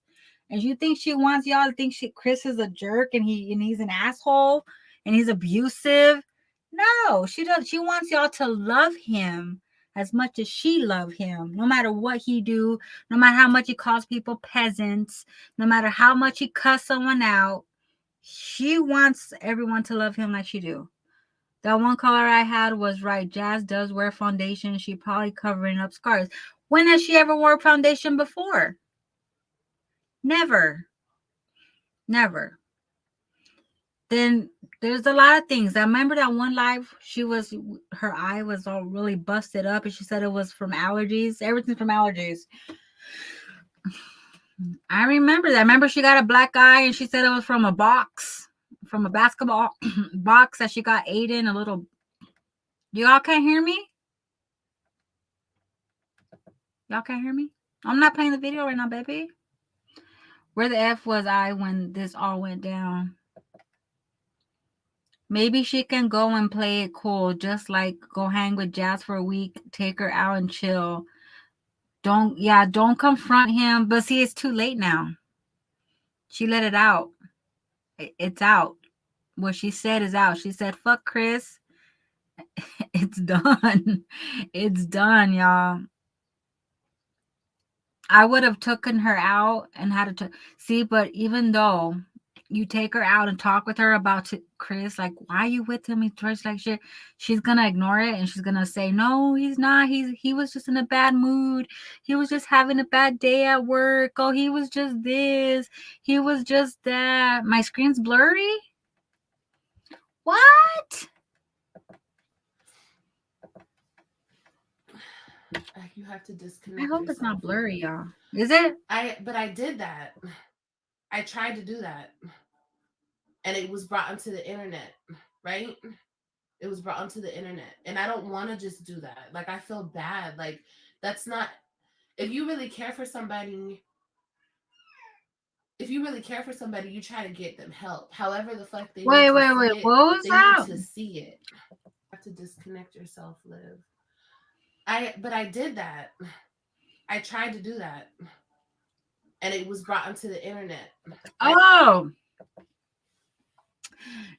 And you think she wants y'all to think Chris is a jerk and he's an asshole and he's abusive? No, she does. She wants y'all to love him as much as she loves him, no matter what he do, no matter how much he calls people peasants, no matter how much he cuss someone out. She wants everyone to love him like she do. That one caller I had was right. Jazz does wear foundation. She probably covering up scars. When has she ever wore foundation before? Never. Never. Then there's a lot of things. I remember that one live, her eye was all really busted up and she said it was from allergies. Everything from allergies. I remember that. I remember she got a black eye and she said it was from a box, from a basketball box that she got ate in a little. Y'all can't hear me? Y'all can't hear me? I'm not playing the video right now, baby. Where the F was I when this all went down? Maybe she can go and play it cool, just like go hang with Jazz for a week, take her out and chill. Don't confront him. But see, it's too late now. She let it out. It's out. What she said is out. She said, fuck Chris. It's done. It's done, y'all. I would have taken her out and had to see, but even though you take her out and talk with her about Chris, like, why are you with him? He's dressed like shit. She's gonna ignore it and she's gonna say, no, he's not. He was just in a bad mood. He was just having a bad day at work. Oh, he was just this. He was just that. My screen's blurry. What? You have to disconnect. I hope it's not blurry, y'all. Is it? But I did that. I tried to do that. And it was brought onto the internet, right? It was brought onto the internet. And I don't want to just do that. Like, I feel bad. Like, that's not, if you really care for somebody, if you really care for somebody, you try to get them help. However the fuck they Wait, need to wait, see wait. it, What was they that? need to see it. You have to disconnect yourself, Liv. But I did that. I tried to do that. And it was brought onto the internet. Oh,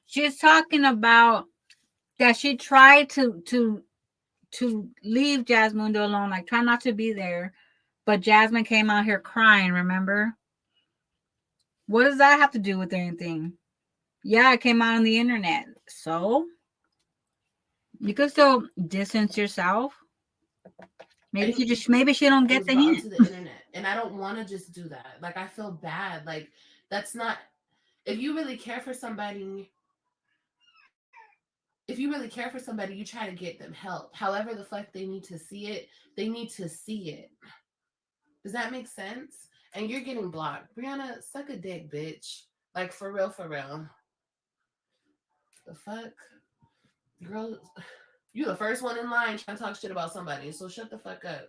she's talking about that she tried to leave Jasmine alone, like try not to be there, but Jasmine came out here crying. Remember? What does that have to do with anything? Yeah, it came out on the internet, so you can still distance yourself. Maybe she don't get the hint. To the internet, and I don't want to just do that. Like, I feel bad. Like, that's not. If you really care for somebody, you try to get them help. However the fuck they need to see it, they need to see it. Does that make sense? And you're getting blocked. Brianna, suck a dick, bitch. Like, for real, for real. The fuck? Girl, you the first one in line trying to talk shit about somebody, so shut the fuck up.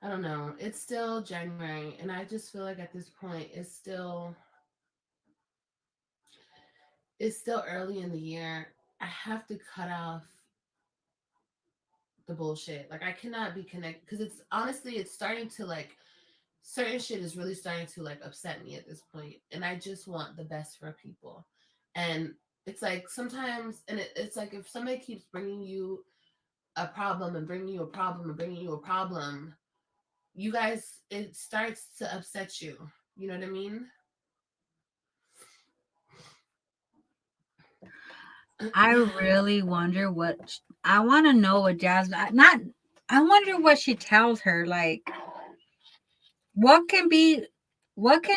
I don't know. It's still January, and I just feel like at this point, it's still early in the year. I have to cut off the bullshit. Like, I cannot be connected, because it's starting to, like, certain shit is really starting to, like, upset me at this point, and I just want the best for people. And it's like sometimes, and it's like if somebody keeps bringing you a problem and bringing you a problem and bringing you a problem, you guys, it starts to upset you. You know what I mean? I really wonder I want to know what Jasmine. I wonder what she tells her. Like, what can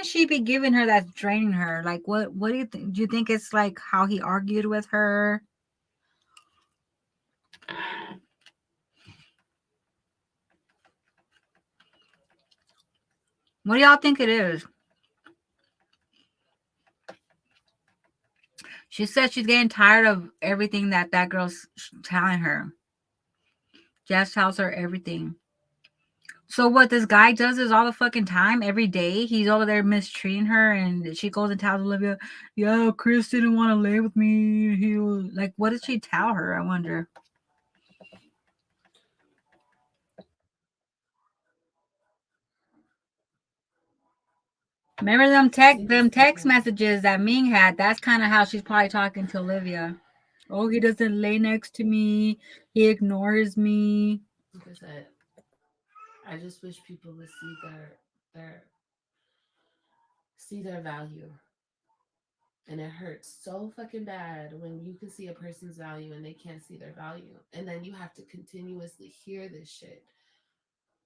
she be giving her that's draining her? Like, what do you think? Do you think it's like how he argued with her? What do y'all think it is? She said she's getting tired of everything that girl's telling her. Jazz tells her everything. So what this guy does is all the fucking time, every day, he's over there mistreating her, and she goes and tells Olivia, yeah, Chris didn't want to lay with me. He was like, what did she tell her? I wonder. Remember them text messages that Ming had? That's kind of how she's probably talking to Olivia. Oh, he doesn't lay next to me. He ignores me. Like I said, I just wish people would see their value. And it hurts so fucking bad when you can see a person's value and they can't see their value. And then you have to continuously hear this shit.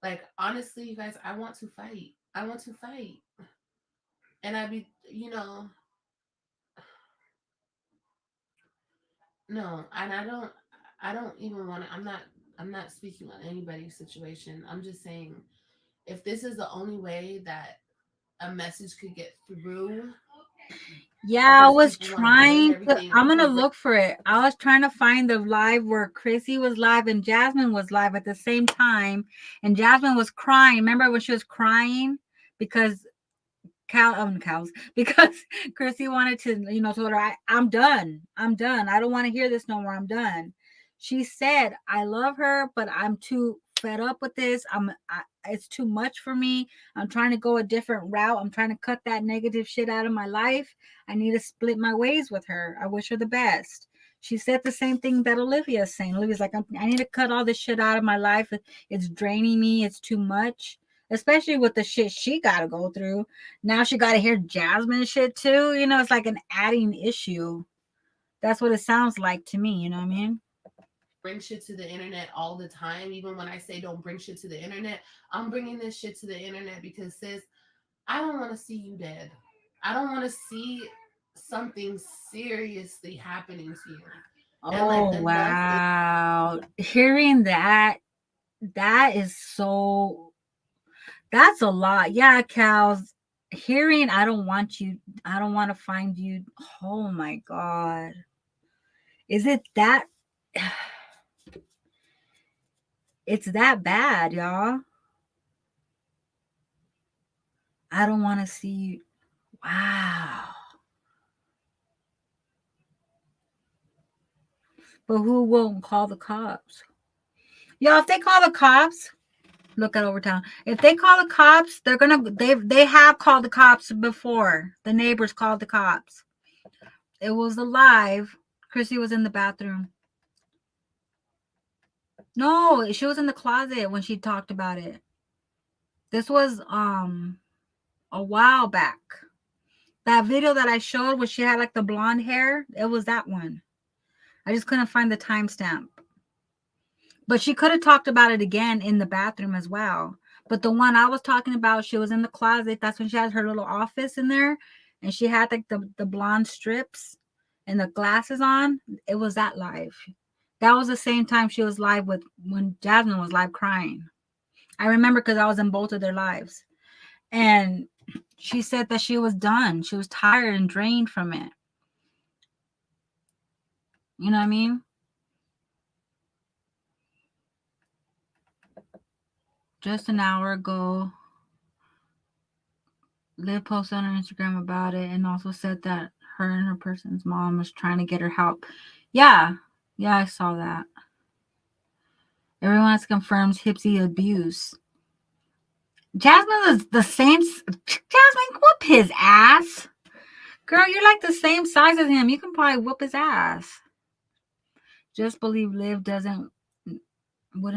Like, honestly, you guys, I want to fight. And I be, no, and I don't even want to, I'm not speaking on anybody's situation. I'm just saying, if this is the only way that a message could get through. Yeah, I was trying to, I'm going to look for it. I was trying to find the live where Chrissy was live and Jasmine was live at the same time. And Jasmine was crying. Remember when she was crying? Because because Chrissy wanted to, told her, I'm done. I don't want to hear this no more. I'm done. She said, I love her, but I'm too fed up with this. It's too much for me. I'm trying to go a different route. I'm trying to cut that negative shit out of my life. I need to split my ways with her. I wish her the best. She said the same thing that Olivia is saying. Olivia's like, I need to cut all this shit out of my life. It's draining me. It's too much. Especially with the shit she got to go through. Now she got to hear Jasmine shit too. It's like an adding issue. That's what it sounds like to me. You know what I mean? Bring shit to the internet all the time. Even when I say don't bring shit to the internet, I'm bringing this shit to the internet because, sis, I don't want to see you dead. I don't want to see something seriously happening to you. Oh, wow. Hearing that is so... That's a lot. Yeah, Cows. Hearing, I don't want to find you. Oh my God. Is it that? It's that bad, y'all. I don't want to see you. Wow. But who won't call the cops? Y'all, if they call the cops, look at Overtown. If they call the cops, they're gonna they have called the cops before. The neighbors called the cops. It was alive. Chrissy was in the bathroom. No, she was in the closet when she talked about it. This was a while back. That video that I showed where she had like the blonde hair, it was that one. I just couldn't find the timestamp. But she could have talked about it again in the bathroom as well. But the one I was talking about, she was in the closet. That's when she had her little office in there. And she had like the blonde strips and the glasses on. It was that live. That was the same time she was live with when Jasmine was live crying. I remember because I was in both of their lives. And she said that she was done. She was tired and drained from it. You know what I mean? Just an hour ago, Liv posted on her Instagram about it and also said that her and her person's mom was trying to get her help. Yeah, I saw that. Everyone else confirms Hipsy abuse. Jasmine is the same. Jasmine, whoop his ass. Girl, you're like the same size as him. You can probably whoop his ass. Just believe Liv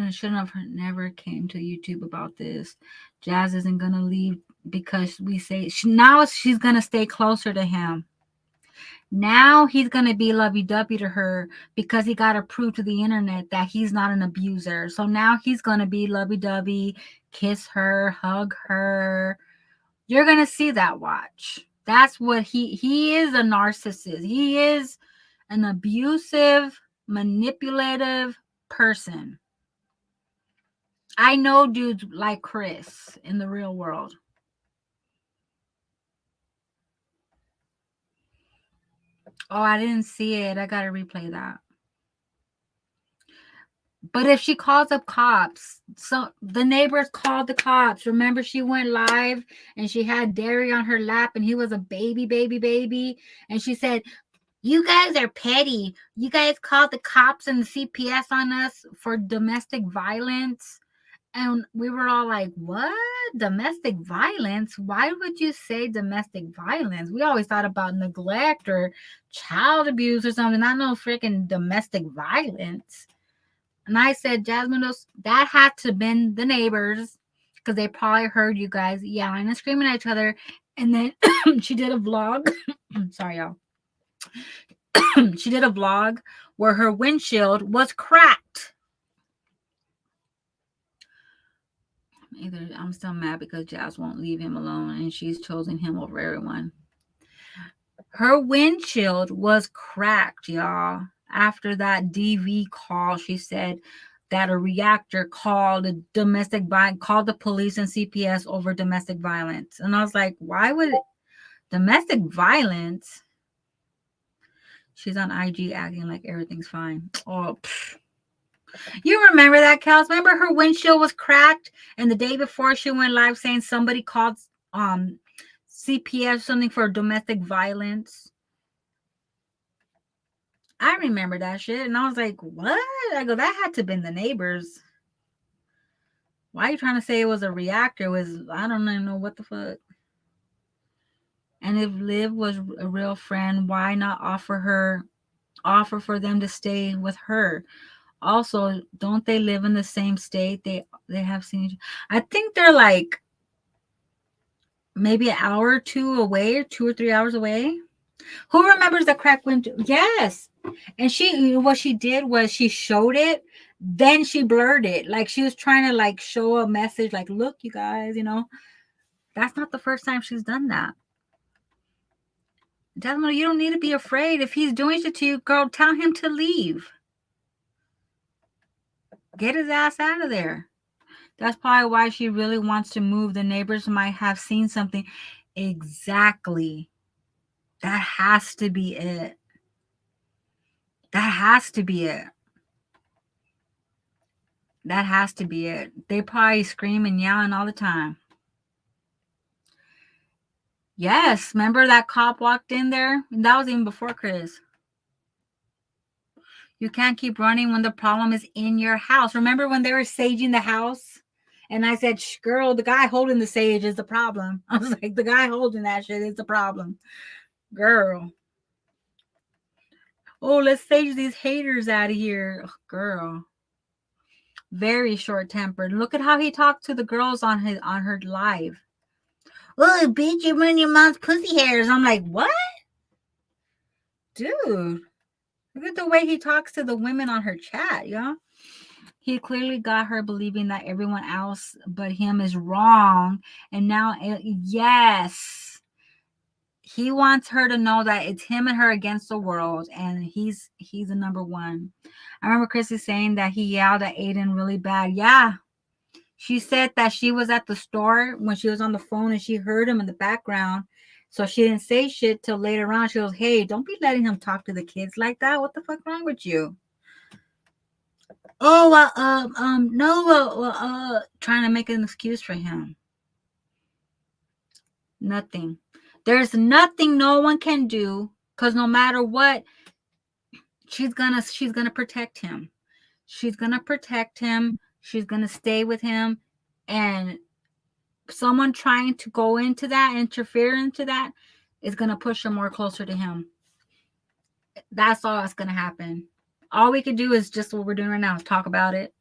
shouldn't have never came to YouTube about this. Jazz isn't gonna leave because we say now she's gonna stay closer to him. Now he's gonna be lovey-dovey to her because he got to prove to the internet that he's not an abuser. So now he's gonna be lovey-dovey, kiss her, hug her. You're gonna see that. Watch. That's what he is, a narcissist. He is an abusive, manipulative person. I know dudes like Chris in the real world. Oh, I didn't see it. I got to replay that. But if she calls up cops, so the neighbors called the cops. Remember, she went live and she had Derry on her lap and he was a baby. And she said, "You guys are petty. You guys called the cops and the CPS on us for domestic violence." And we were all like, what? Domestic violence? Why would you say domestic violence? We always thought about neglect or child abuse or something. Not no freaking domestic violence. And I said, Jasmine, that had to have been the neighbors because they probably heard you guys yelling and screaming at each other. And then she did a vlog. Sorry, y'all. She did a vlog where her windshield was cracked. Either I'm still mad because Jazz won't leave him alone and she's chosen him over everyone. Her windshield was cracked, y'all. After that DV call, she said that a reactor called the police and CPS over domestic violence. And I was like, why would domestic violence? She's on IG acting like everything's fine. Oh, pfft. You remember that, Kels? Remember her windshield was cracked and the day before she went live saying somebody called CPS something for domestic violence? I remember that shit and I was like, what? I go, that had to have been the neighbors. Why are you trying to say it was a reactor? I don't even know what the fuck. And if Liv was a real friend, why not offer for them to stay with her? Also, don't they live in the same state? They have seen. I think they're like maybe an hour or two away, or 2 or 3 hours away. Who remembers the crack window? Yes. And what she did was she showed it, then she blurred it. Like she was trying to like show a message, like, look, you guys, that's not the first time she's done that. Jasmine, you don't need to be afraid. If he's doing shit to you, girl, tell him to leave. Get his ass out of there. That's probably why she really wants to move. The neighbors might have seen something. Exactly. That has to be it. That That has to be it. They probably scream and yelling all the time. Yes, remember that cop walked in there? That was even before Chris. You can't keep running when the problem is in your house. Remember when they were saging the house? And I said, girl, the guy holding the sage is the problem. I was like, the guy holding that shit is the problem. Girl. Oh, let's sage these haters out of here. Ugh, girl. Very short-tempered. Look at how he talked to the girls on her live. Oh, bitch, you're running your mom's pussy hairs. I'm like, what? Dude. Look at the way he talks to the women on her chat, yeah? He clearly got her believing that everyone else but him is wrong. And now, yes, he wants her to know that it's him and her against the world. And he's the number one. I remember Chrissy saying that he yelled at Aiden really bad. Yeah. She said that she was at the store when she was on the phone and she heard him in the background. So she didn't say shit till later on. She goes, hey, don't be letting him talk to the kids like that. What the fuck wrong with you? Oh, no, trying to make an excuse for him. Nothing. There's nothing no one can do, because no matter what, she's gonna protect him. She's gonna protect him. She's gonna stay with him. And someone trying to go into that, interfere into that, is gonna push him more closer to him. That's all that's gonna happen. All we could do is just what we're doing right now, is talk about it.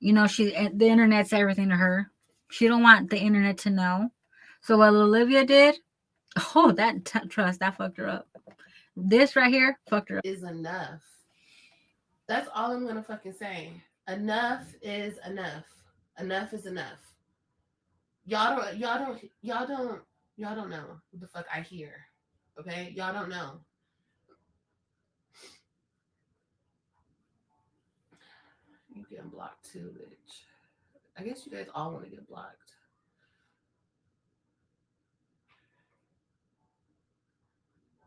You know, the internet's everything to her. She don't want the internet to know. So what Olivia did, oh, that trust, that fucked her up. This right here fucked her up. Is enough. That's all I'm gonna fucking say. Enough is enough. Enough is enough. Y'all don't know what the fuck I hear. Okay? Y'all don't know. You getting blocked too, bitch. I guess you guys all want to get blocked.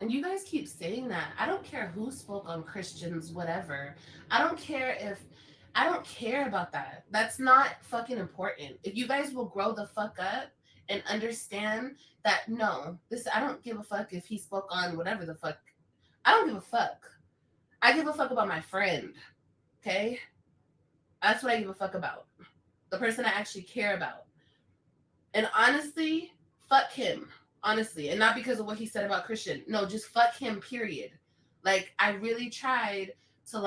And you guys keep saying that. I don't care who spoke on Christians, whatever. I don't care about that. That's not fucking important. If you guys will grow the fuck up and understand that, no, I don't give a fuck if he spoke on whatever the fuck. I don't give a fuck. I give a fuck about my friend. Okay? That's what I give a fuck about. The person I actually care about. And honestly, fuck him. Honestly. And not because of what he said about Christian. No, just fuck him, period. Like, I really tried, bro.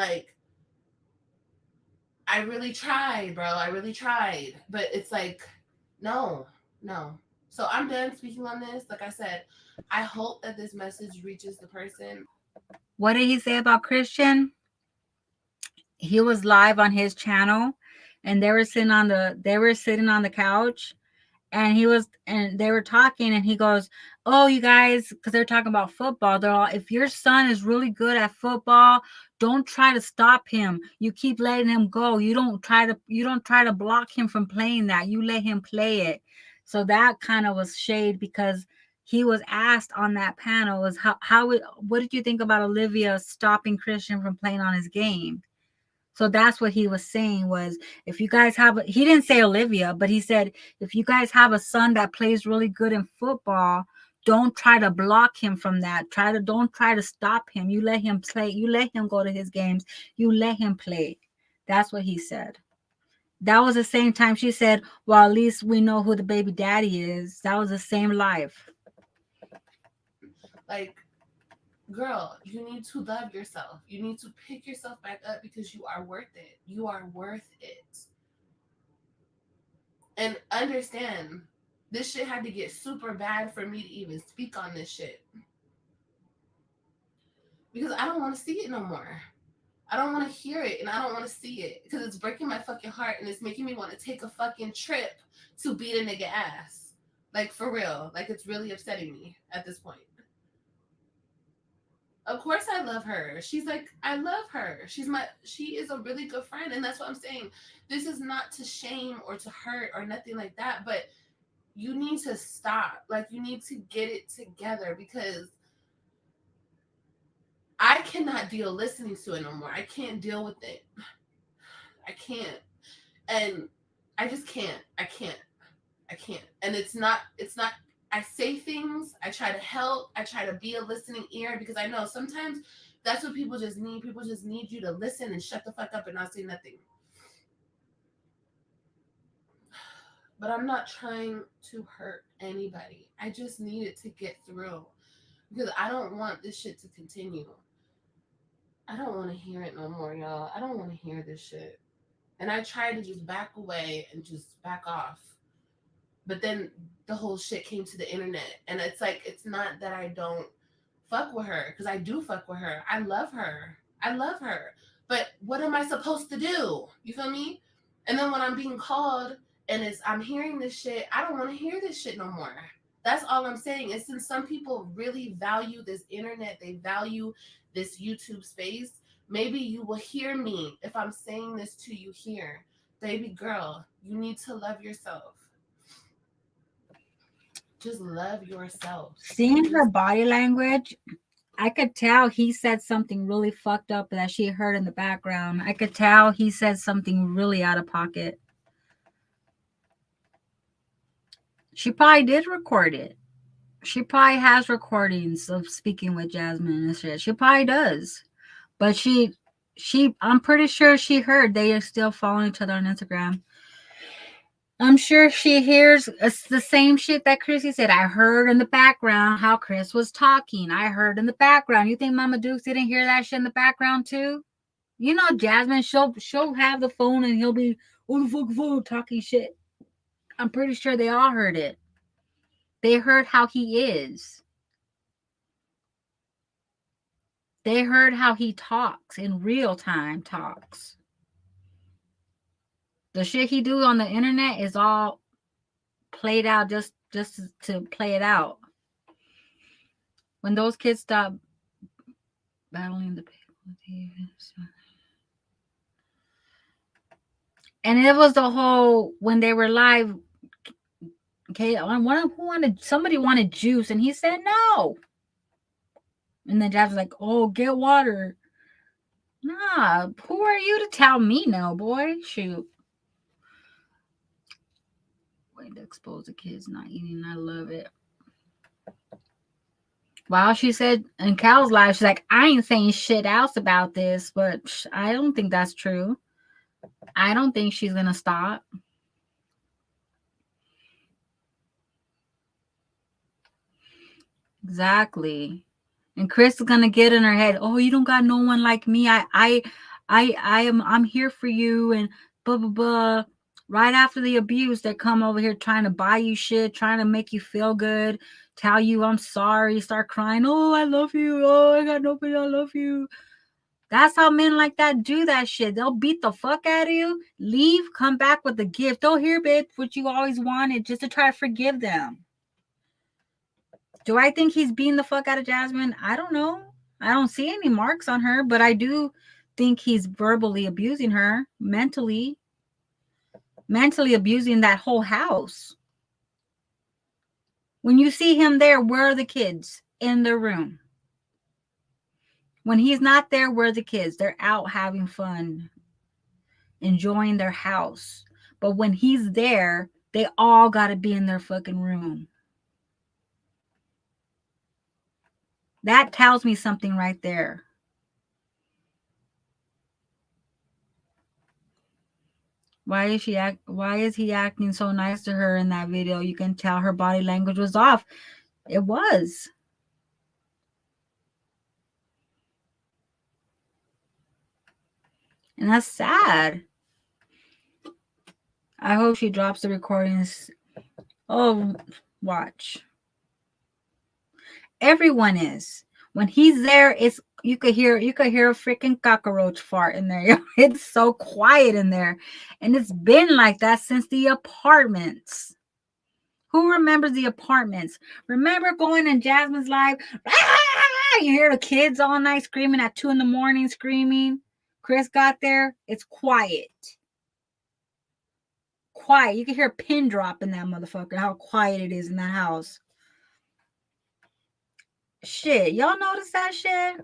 I really tried. But it's like, no. So I'm done speaking on this. Like I said, I hope that this message reaches the person. What did he say about Christian? He was live on his channel and they were sitting on the couch and they were talking and he goes, oh, you guys, because they're talking about football. They're all, if your son is really good at football, don't try to stop him. You keep letting him go. You don't try to block him from playing that. You let him play it. So that kind of was shade because he was asked on that panel was what did you think about Olivia stopping Christian from playing on his game? So that's what he was saying was, if you guys he didn't say Olivia, but he said, if you guys have a son that plays really good in football, don't try to block him from that. Don't try to stop him. You let him play. You let him go to his games. You let him play. That's what he said. That was the same time she said, well, at least we know who the baby daddy is. That was the same live. Like, girl, you need to love yourself. You need to pick yourself back up because you are worth it. You are worth it. And understand, this shit had to get super bad for me to even speak on this shit. Because I don't want to see it no more. I don't want to hear it and I don't want to see it because it's breaking my fucking heart and it's making me want to take a fucking trip to beat a nigga ass. Like, for real. Like, it's really upsetting me at this point. Of course I love her. She's like, I love her. She is a really good friend. And that's what I'm saying. This is not to shame or to hurt or nothing like that. But you need to stop. Like, you need to get it together because I cannot deal listening to it no more. I can't deal with it. I can't. And I just can't. I can't. And it's not, I say things, I try to help, I try to be a listening ear, because I know sometimes that's what people just need. People just need you to listen and shut the fuck up and not say nothing. But I'm not trying to hurt anybody. I just need it to get through, because I don't want this shit to continue. I don't want to hear it no more, y'all. I don't want to hear this shit. And I try to just back away and just back off. But then the whole shit came to the internet. And it's like, it's not that I don't fuck with her, because I do fuck with her. I love her. But what am I supposed to do? You feel me? And then when I'm being called and I'm hearing this shit, I don't want to hear this shit no more. That's all I'm saying. And since some people really value this internet, they value this YouTube space, maybe you will hear me if I'm saying this to you here. Baby girl, you need to love yourself. Just love yourself. Seeing her body language, I could tell he said something really fucked up that she heard in the background. I could tell he said something really out of pocket. She probably did record it. She probably has recordings of speaking with Jasmine and shit. She probably does. But I'm pretty sure she heard they are still following each other on Instagram. I'm sure she hears the same shit that Chrissy said. I heard in the background how Chris was talking. I heard in the background. You think Mama Dukes didn't hear that shit in the background too? You know, Jasmine, she'll have the phone and he'll be, oh, the fuck phone, talking shit. I'm pretty sure they all heard it. They heard how he is. They heard how he talks in real time talks. The shit he do on the internet is all played out just to play it out. When those kids stop battling the people, and it was the whole when they were live. Okay, somebody wanted juice, and he said no. And then Jazz was like, "Oh, get water." Nah, who are you to tell me no, boy? Shoot. Way to expose the kids not eating. I love it. Wow, she said in Cal's live, she's like, I ain't saying shit else about this, but I don't think that's true. I don't think she's going to stop. Exactly. And Chris is going to get in her head, oh, you don't got no one like me. I'm here for you and blah, blah, blah. Right after the abuse, they come over here trying to buy you shit, trying to make you feel good, tell you I'm sorry, start crying. Oh, I love you. Oh, I got nobody. I love you. That's how men like that do that shit. They'll beat the fuck out of you, leave, come back with a gift. Oh, here, babe, what you always wanted, just to try to forgive them. Do I think he's beating the fuck out of Jasmine? I don't know. I don't see any marks on her, but I do think he's verbally abusing her, mentally abusing that whole house. When you see him there, where are the kids? In their room. When he's not there, where are the kids? They're out having fun, enjoying their house. But when he's there, they all got to be in their fucking room. That tells me something right there. Why is he acting so nice to her in that video? You can tell her body language was off. It was. And that's sad. I hope she drops the recordings. Oh, watch. Everyone is. When he's there, you could hear a freaking cockroach fart in there. It's so quiet in there. And it's been like that since the apartments. Who remembers the apartments? Remember going in Jasmine's live? You hear the kids all night screaming at 2 a.m. screaming. Chris got there. It's quiet. Quiet. You can hear a pin drop in that motherfucker. How quiet it is in that house. Shit, y'all notice that shit?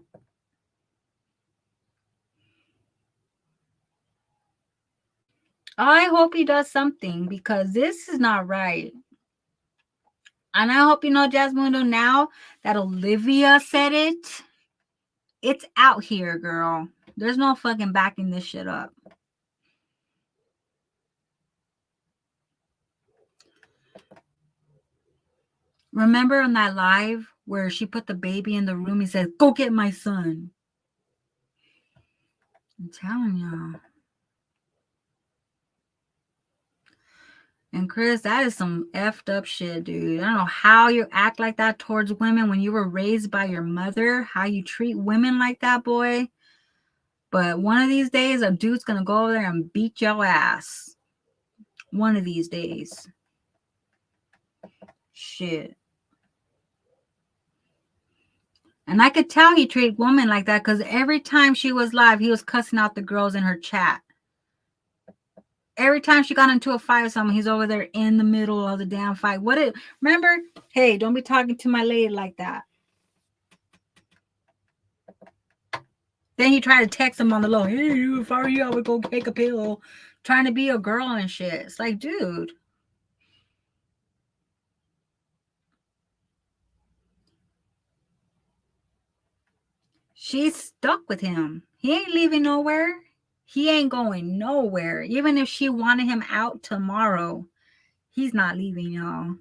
I hope he does something because this is not right. And I hope you know, Jasmundo, now that Olivia said it, it's out here, girl. There's no fucking backing this shit up. Remember on that live where she put the baby in the room? He said, "Go get my son." I'm telling y'all. And Chris, that is some effed up shit, dude. I don't know how you act like that towards women when you were raised by your mother, how you treat women like that, boy. But one of these days, a dude's gonna go over there and beat your ass. One of these days. Shit. And I could tell he treated women like that because every time she was live, he was cussing out the girls in her chat. Every time she got into a fight with someone, he's over there in the middle of the damn fight. Remember? Hey, don't be talking to my lady like that. Then he tried to text him on the low. Hey, if I were you, I would go take a pill. Trying to be a girl and shit. It's like, dude. She's stuck with him. He ain't leaving nowhere. He ain't going nowhere. Even if she wanted him out tomorrow, he's not leaving, y'all.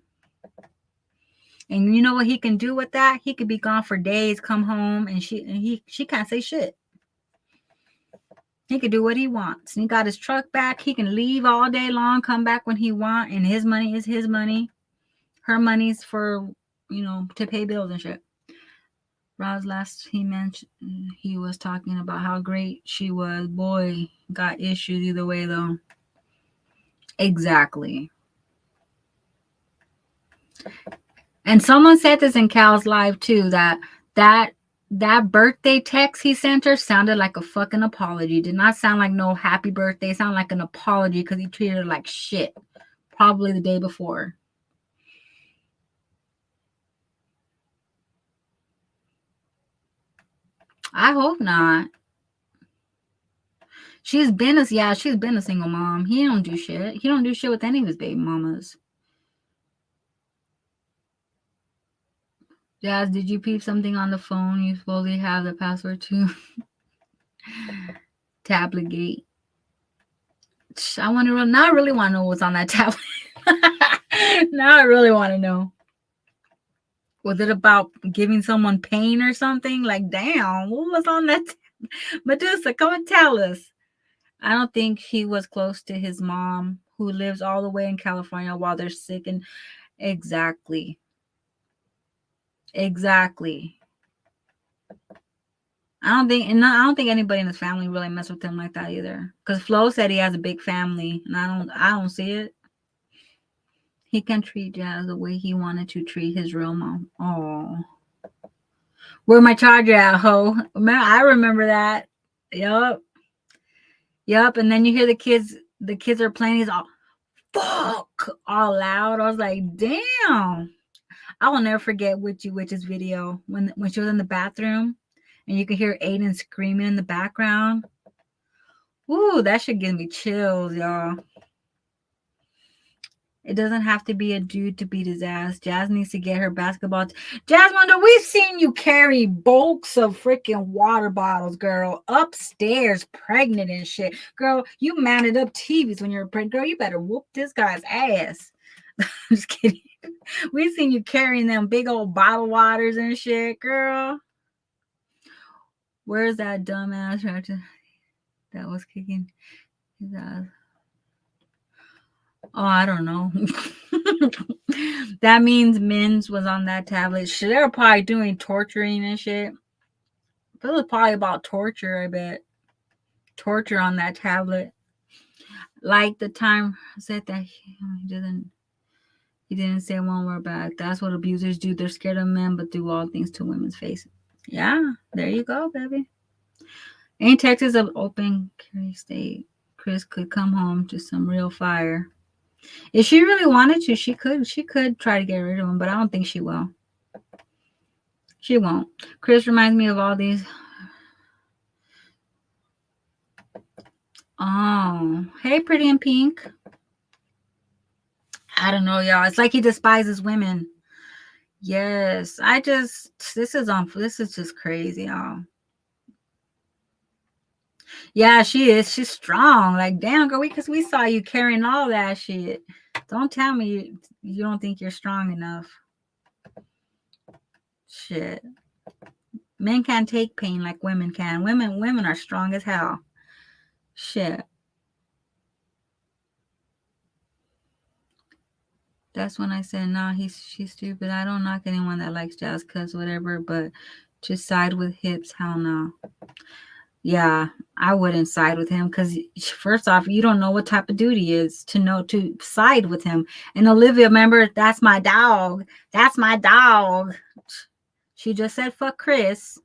And you know what he can do with that? He could be gone for days, come home, and she can't say shit. He could do what he wants. And he got his truck back. He can leave all day long, come back when he wants, and his money is his money. Her money's for, to pay bills and shit. Roz last he mentioned, he was talking about how great she was. Boy, got issues either way though. Exactly. And someone said this in Cal's live too, that birthday text he sent her sounded like a fucking apology. Did not sound like no happy birthday. It sounded like an apology because he treated her like shit. Probably the day before. I hope not. She's been a single mom. He don't do shit. He don't do shit with any of his baby mamas. Jazz, did you peep something on the phone? You supposedly have the password to Tablet Gate. I want to now I really want to know what's on that tablet. Now I really want to know. Was it about giving someone pain or something? Like, damn, what was on that? Medusa, come and tell us. I don't think he was close to his mom, who lives all the way in California while they're sick. And exactly. I don't think anybody in his family really mess with him like that either. Because Flo said he has a big family, and I don't see it. He can treat Jazz the way he wanted to treat his real mom. Oh, where my charger at, ho? I remember that. Yup. And then you hear the kids are playing. He's all fuck all loud. I was like, damn. I will never forget Witchy Witch's video when she was in the bathroom and you could hear Aiden screaming in the background. Ooh, that should give me chills, y'all. It doesn't have to be a dude to beat his ass. Jazz needs to get her basketball. Jasmine, we've seen you carry bulks of freaking water bottles, girl, upstairs, pregnant and shit. Girl, you mounted up TVs when you were pregnant. Girl, you better whoop this guy's ass. I'm just kidding. We've seen you carrying them big old bottle waters and shit, girl. Where's that dumbass that was kicking his ass? Oh, I don't know. That means Mins was on that tablet. Shit, they were probably doing torturing and shit. It was probably about torture, I bet. Torture on that tablet. Like the time I said that he didn't say one word back. That's what abusers do. They're scared of men, but do all things to women's faces. Yeah, there you go, baby. Ain't Texas an open carry state? Chris could come home to some real fire. If she really wanted to, she could try to get rid of him, but I don't think she will. She won't. Chris reminds me of all these. Oh, hey, Pretty in Pink. I don't know, y'all. It's like he despises women. Yes, this is just crazy, y'all. Yeah, she is. She's strong. Like, damn, girl, because we saw you carrying all that shit. Don't tell me you don't think you're strong enough. Shit. Men can't take pain like women can. Women are strong as hell. Shit. That's when I said, no, she's stupid. I don't knock anyone that likes jazz, cuz whatever, but just side with hips, hell no. Yeah, I wouldn't side with him because first off, you don't know what type of duty is to side with him. And Olivia, remember, that's my dog. That's my dog. She just said fuck Chris.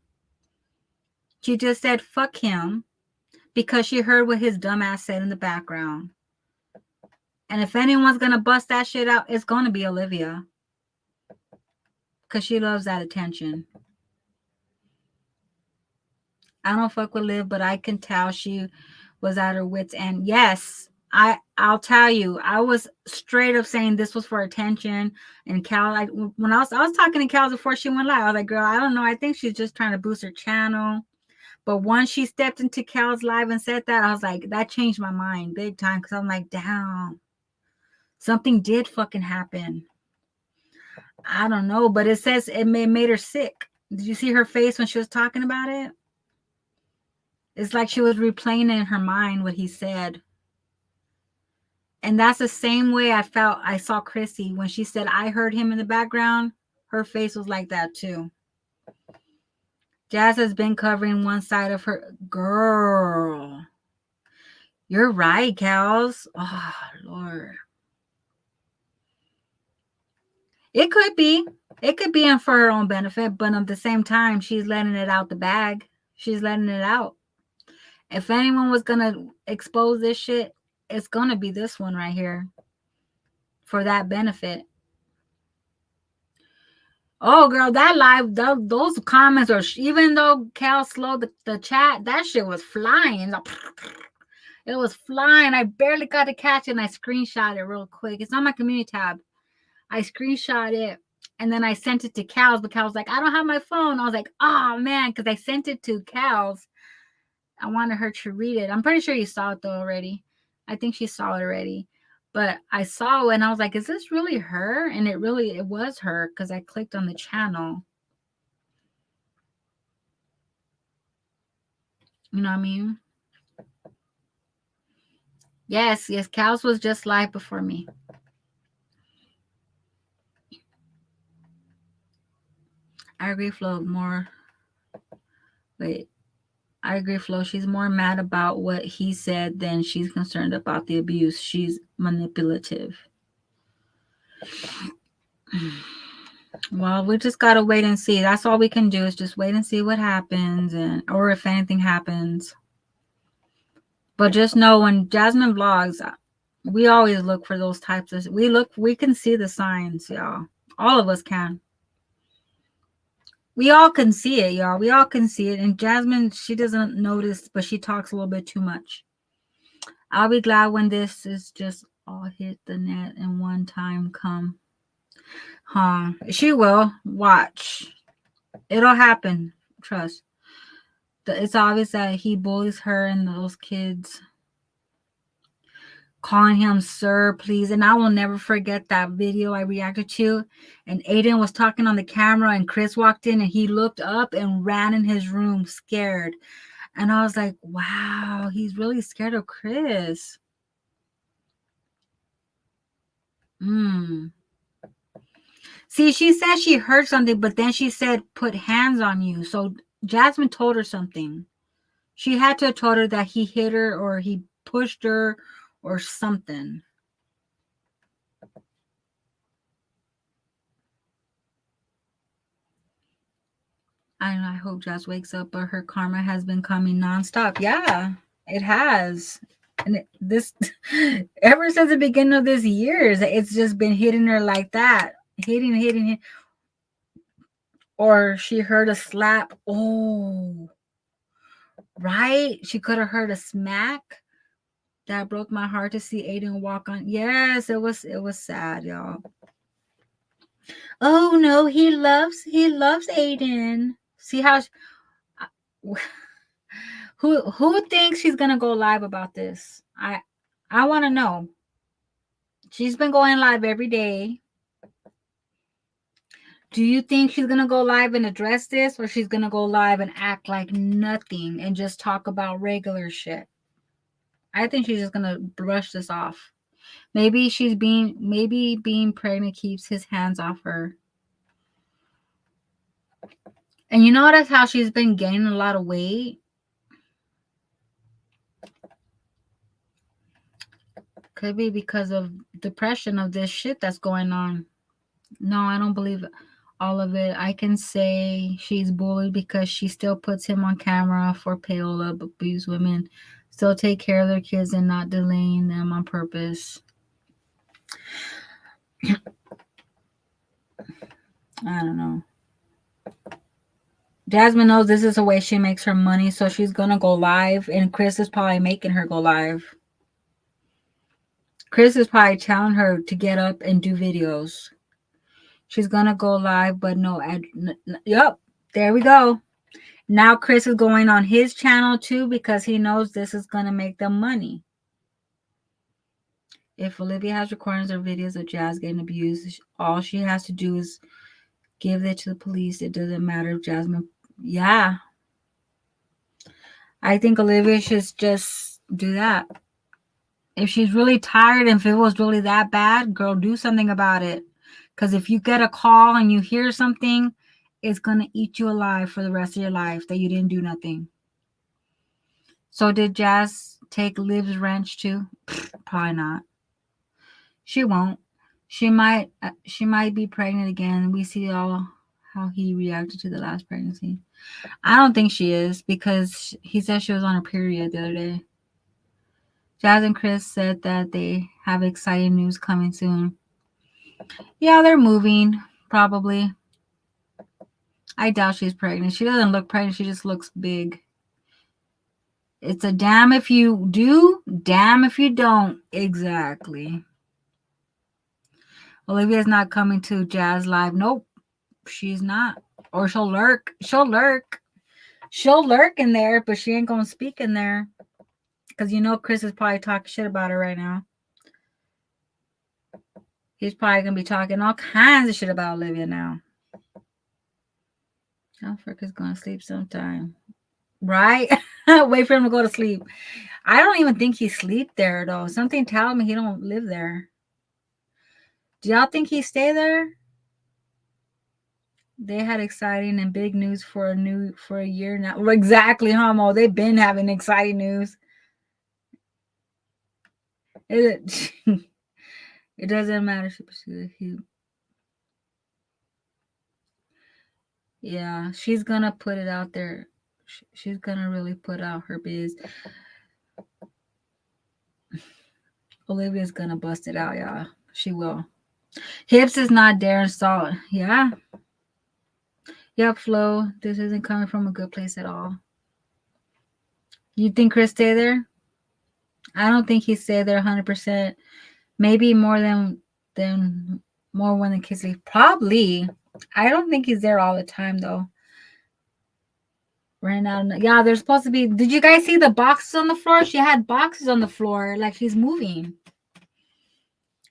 She just said fuck him because she heard what his dumbass said in the background. And if anyone's gonna bust that shit out, it's gonna be Olivia. Because she loves that attention. I don't fuck with Liv, but I can tell she was at her wits' end. Yes, I'll tell you, I was straight up saying this was for attention. And Cal, when I was talking to Cal before she went live, I was like, girl, I don't know. I think she's just trying to boost her channel. But once she stepped into Cal's live and said that, I was like, that changed my mind big time. Because I'm like, damn, something did fucking happen. I don't know, but it says it made her sick. Did you see her face when she was talking about it? It's like she was replaying in her mind what he said. And that's the same way I saw Chrissy when she said, I heard him in the background. Her face was like that too. Jazz has been covering one side of her. Girl. You're right, Kels. Oh, Lord. It could be. It could be for her own benefit, but at the same time, she's letting it out the bag. She's letting it out. If anyone was going to expose this shit, it's going to be this one right here for that benefit. Oh, girl, that live, those comments are, even though Cal slowed the chat, that shit was flying. It was flying. I barely got to catch it, and I screenshot it real quick. It's on my community tab. I screenshot it, and then I sent it to Cal's, but Cal's like, I don't have my phone. I was like, oh, man, because I sent it to Cal's. I wanted her to read it. I'm pretty sure you saw it, though, already. I think she saw it already. But I saw it, and I was like, is this really her? And it was her, because I clicked on the channel. You know what I mean? Yes, Cal's was just live before me. I agree, Flo, more. Wait. I agree, Flo. She's more mad about what he said than she's concerned about the abuse. She's manipulative. Well, we just got to wait and see. That's all we can do is just wait and see what happens, or if anything happens. But just know when Jasmine vlogs, we always look for those types of, we can see the signs, y'all. All of us can. We all can see it, y'all. We all can see it. And Jasmine, she doesn't notice, but she talks a little bit too much. I'll be glad when this is just all hit the net and one time come. She will. Watch. It'll happen. Trust. It's obvious that he bullies her and those kids. Calling him sir, please. And I will never forget that video I reacted to. And Aiden was talking on the camera and Chris walked in and he looked up and ran in his room scared. And I was like, wow, he's really scared of Chris. See, she said she heard something, but then she said, put hands on you. So Jasmine told her something. She had to have told her that he hit her or he pushed her or something. I don't know. I hope Jazz wakes up, but her karma has been coming nonstop. Yeah, it has. And this, ever since the beginning of this year, it's just been hitting her like that. Hitting. Or she heard a slap. Oh, right. She could have heard a smack. That broke my heart to see Aiden walk on. Yes, it was sad, y'all. Oh no, he loves Aiden. See how who thinks she's gonna go live about this? I want to know. She's been going live every day. Do you think she's gonna go live and address this, or she's gonna go live and act like nothing and just talk about regular shit? I think she's just gonna brush this off. Maybe being pregnant keeps his hands off her. And you notice how she's been gaining a lot of weight? Could be because of depression of this shit that's going on. No, I don't believe all of it. I can say she's bullied because she still puts him on camera for Paola, abuse women, still take care of their kids and not delaying them on purpose. I don't know. Jasmine knows this is the way she makes her money, so she's gonna go live, and Chris is probably making her go live. Chris is probably telling her to get up and do videos. She's gonna go live, but yep, there we go. Now Chris is going on his channel too because he knows this is gonna make them money. If Olivia has recordings or videos of Jazz getting abused, all she has to do is give it to the police. It doesn't matter if Jasmine. Yeah. I think Olivia should just do that. If she's really tired and if it was really that bad, girl, do something about it. Because if you get a call and you hear something, it's going to eat you alive for the rest of your life that you didn't do nothing. So did Jazz take Liv's wrench too? Probably not. She won't. She might be pregnant again. We see all how he reacted to the last pregnancy. I don't think she is because he said she was on her period the other day. Jazz and Chris said that they have exciting news coming soon. Yeah, they're moving, probably. I doubt she's pregnant. She doesn't look pregnant. She just looks big. It's a damn if you do, damn if you don't. Exactly. Olivia's not coming to Jazz Live. Nope, she's not. Or she'll lurk. She'll lurk in there, but she ain't going to speak in there. Because you know Chris is probably talking shit about her right now. He's probably going to be talking all kinds of shit about Olivia now. Alfred is going to sleep sometime. Right? Wait for him to go to sleep. I don't even think he sleep there, though. Something tells me he don't live there. Do y'all think he stay there? They had exciting and big news for a year now. Well, exactly, Homo. They've been having exciting news. It doesn't matter. Yeah, she's gonna put it out there. She's gonna really put out her biz. Olivia's gonna bust it out, y'all. She will. Hips is not Darren Salt. Yeah. Yep, Flo. This isn't coming from a good place at all. You think Chris stay there? I don't think he stay there 100%. Maybe more than more when the kids leave. Probably. I don't think he's there all the time though. Ran out. Yeah, there's supposed to be. Did you guys see the boxes on the floor? She had boxes on the floor like she's moving.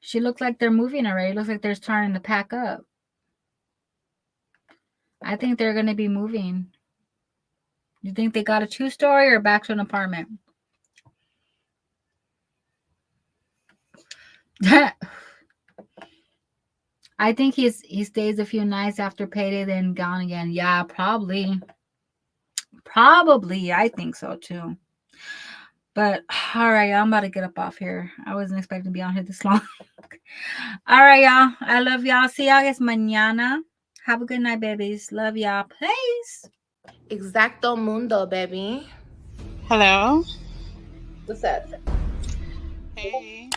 She looks like they're moving already. It looks like they're starting to pack up. I think they're going to be moving. You think they got a 2-story or back to an apartment? I think he stays a few nights after payday, then gone again. Yeah, probably. Probably. I think so too. But all right, y'all, I'm about to get up off here. I wasn't expecting to be on here this long. All right, y'all. I love y'all. See y'all guys mañana. Have a good night, babies. Love y'all. Peace. Exacto mundo, baby. Hello. What's up? Hey.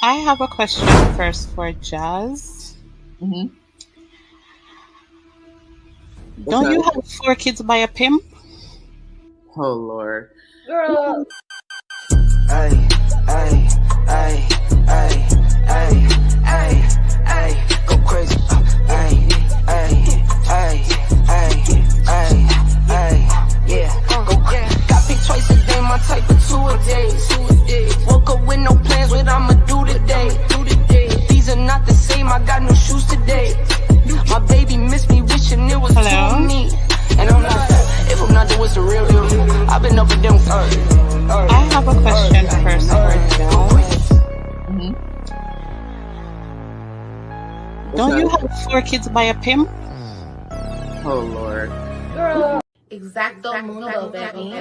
I have a question first for Jazz. Mm-hmm. Don't you have 4 kids by a pimp? Oh, Lord. Girl. Ay, ay, ay, ay, ay, ay, ay, go crazy. Ay, ay, ay, ay, ay, ay, yeah, go crazy. Got picked twice a day, my type of 2 a day. Woke up with no plans, what I'ma do today. These are not the same, I got new shoes today. My baby missed me, wishing it was two of me. And I'm not that. If I'm not doing what's the real deal, I've been up with them first. I have a question first for Jazz. Don't you have 4 kids by a pimp? Oh Lord. Exacto mundo, baby.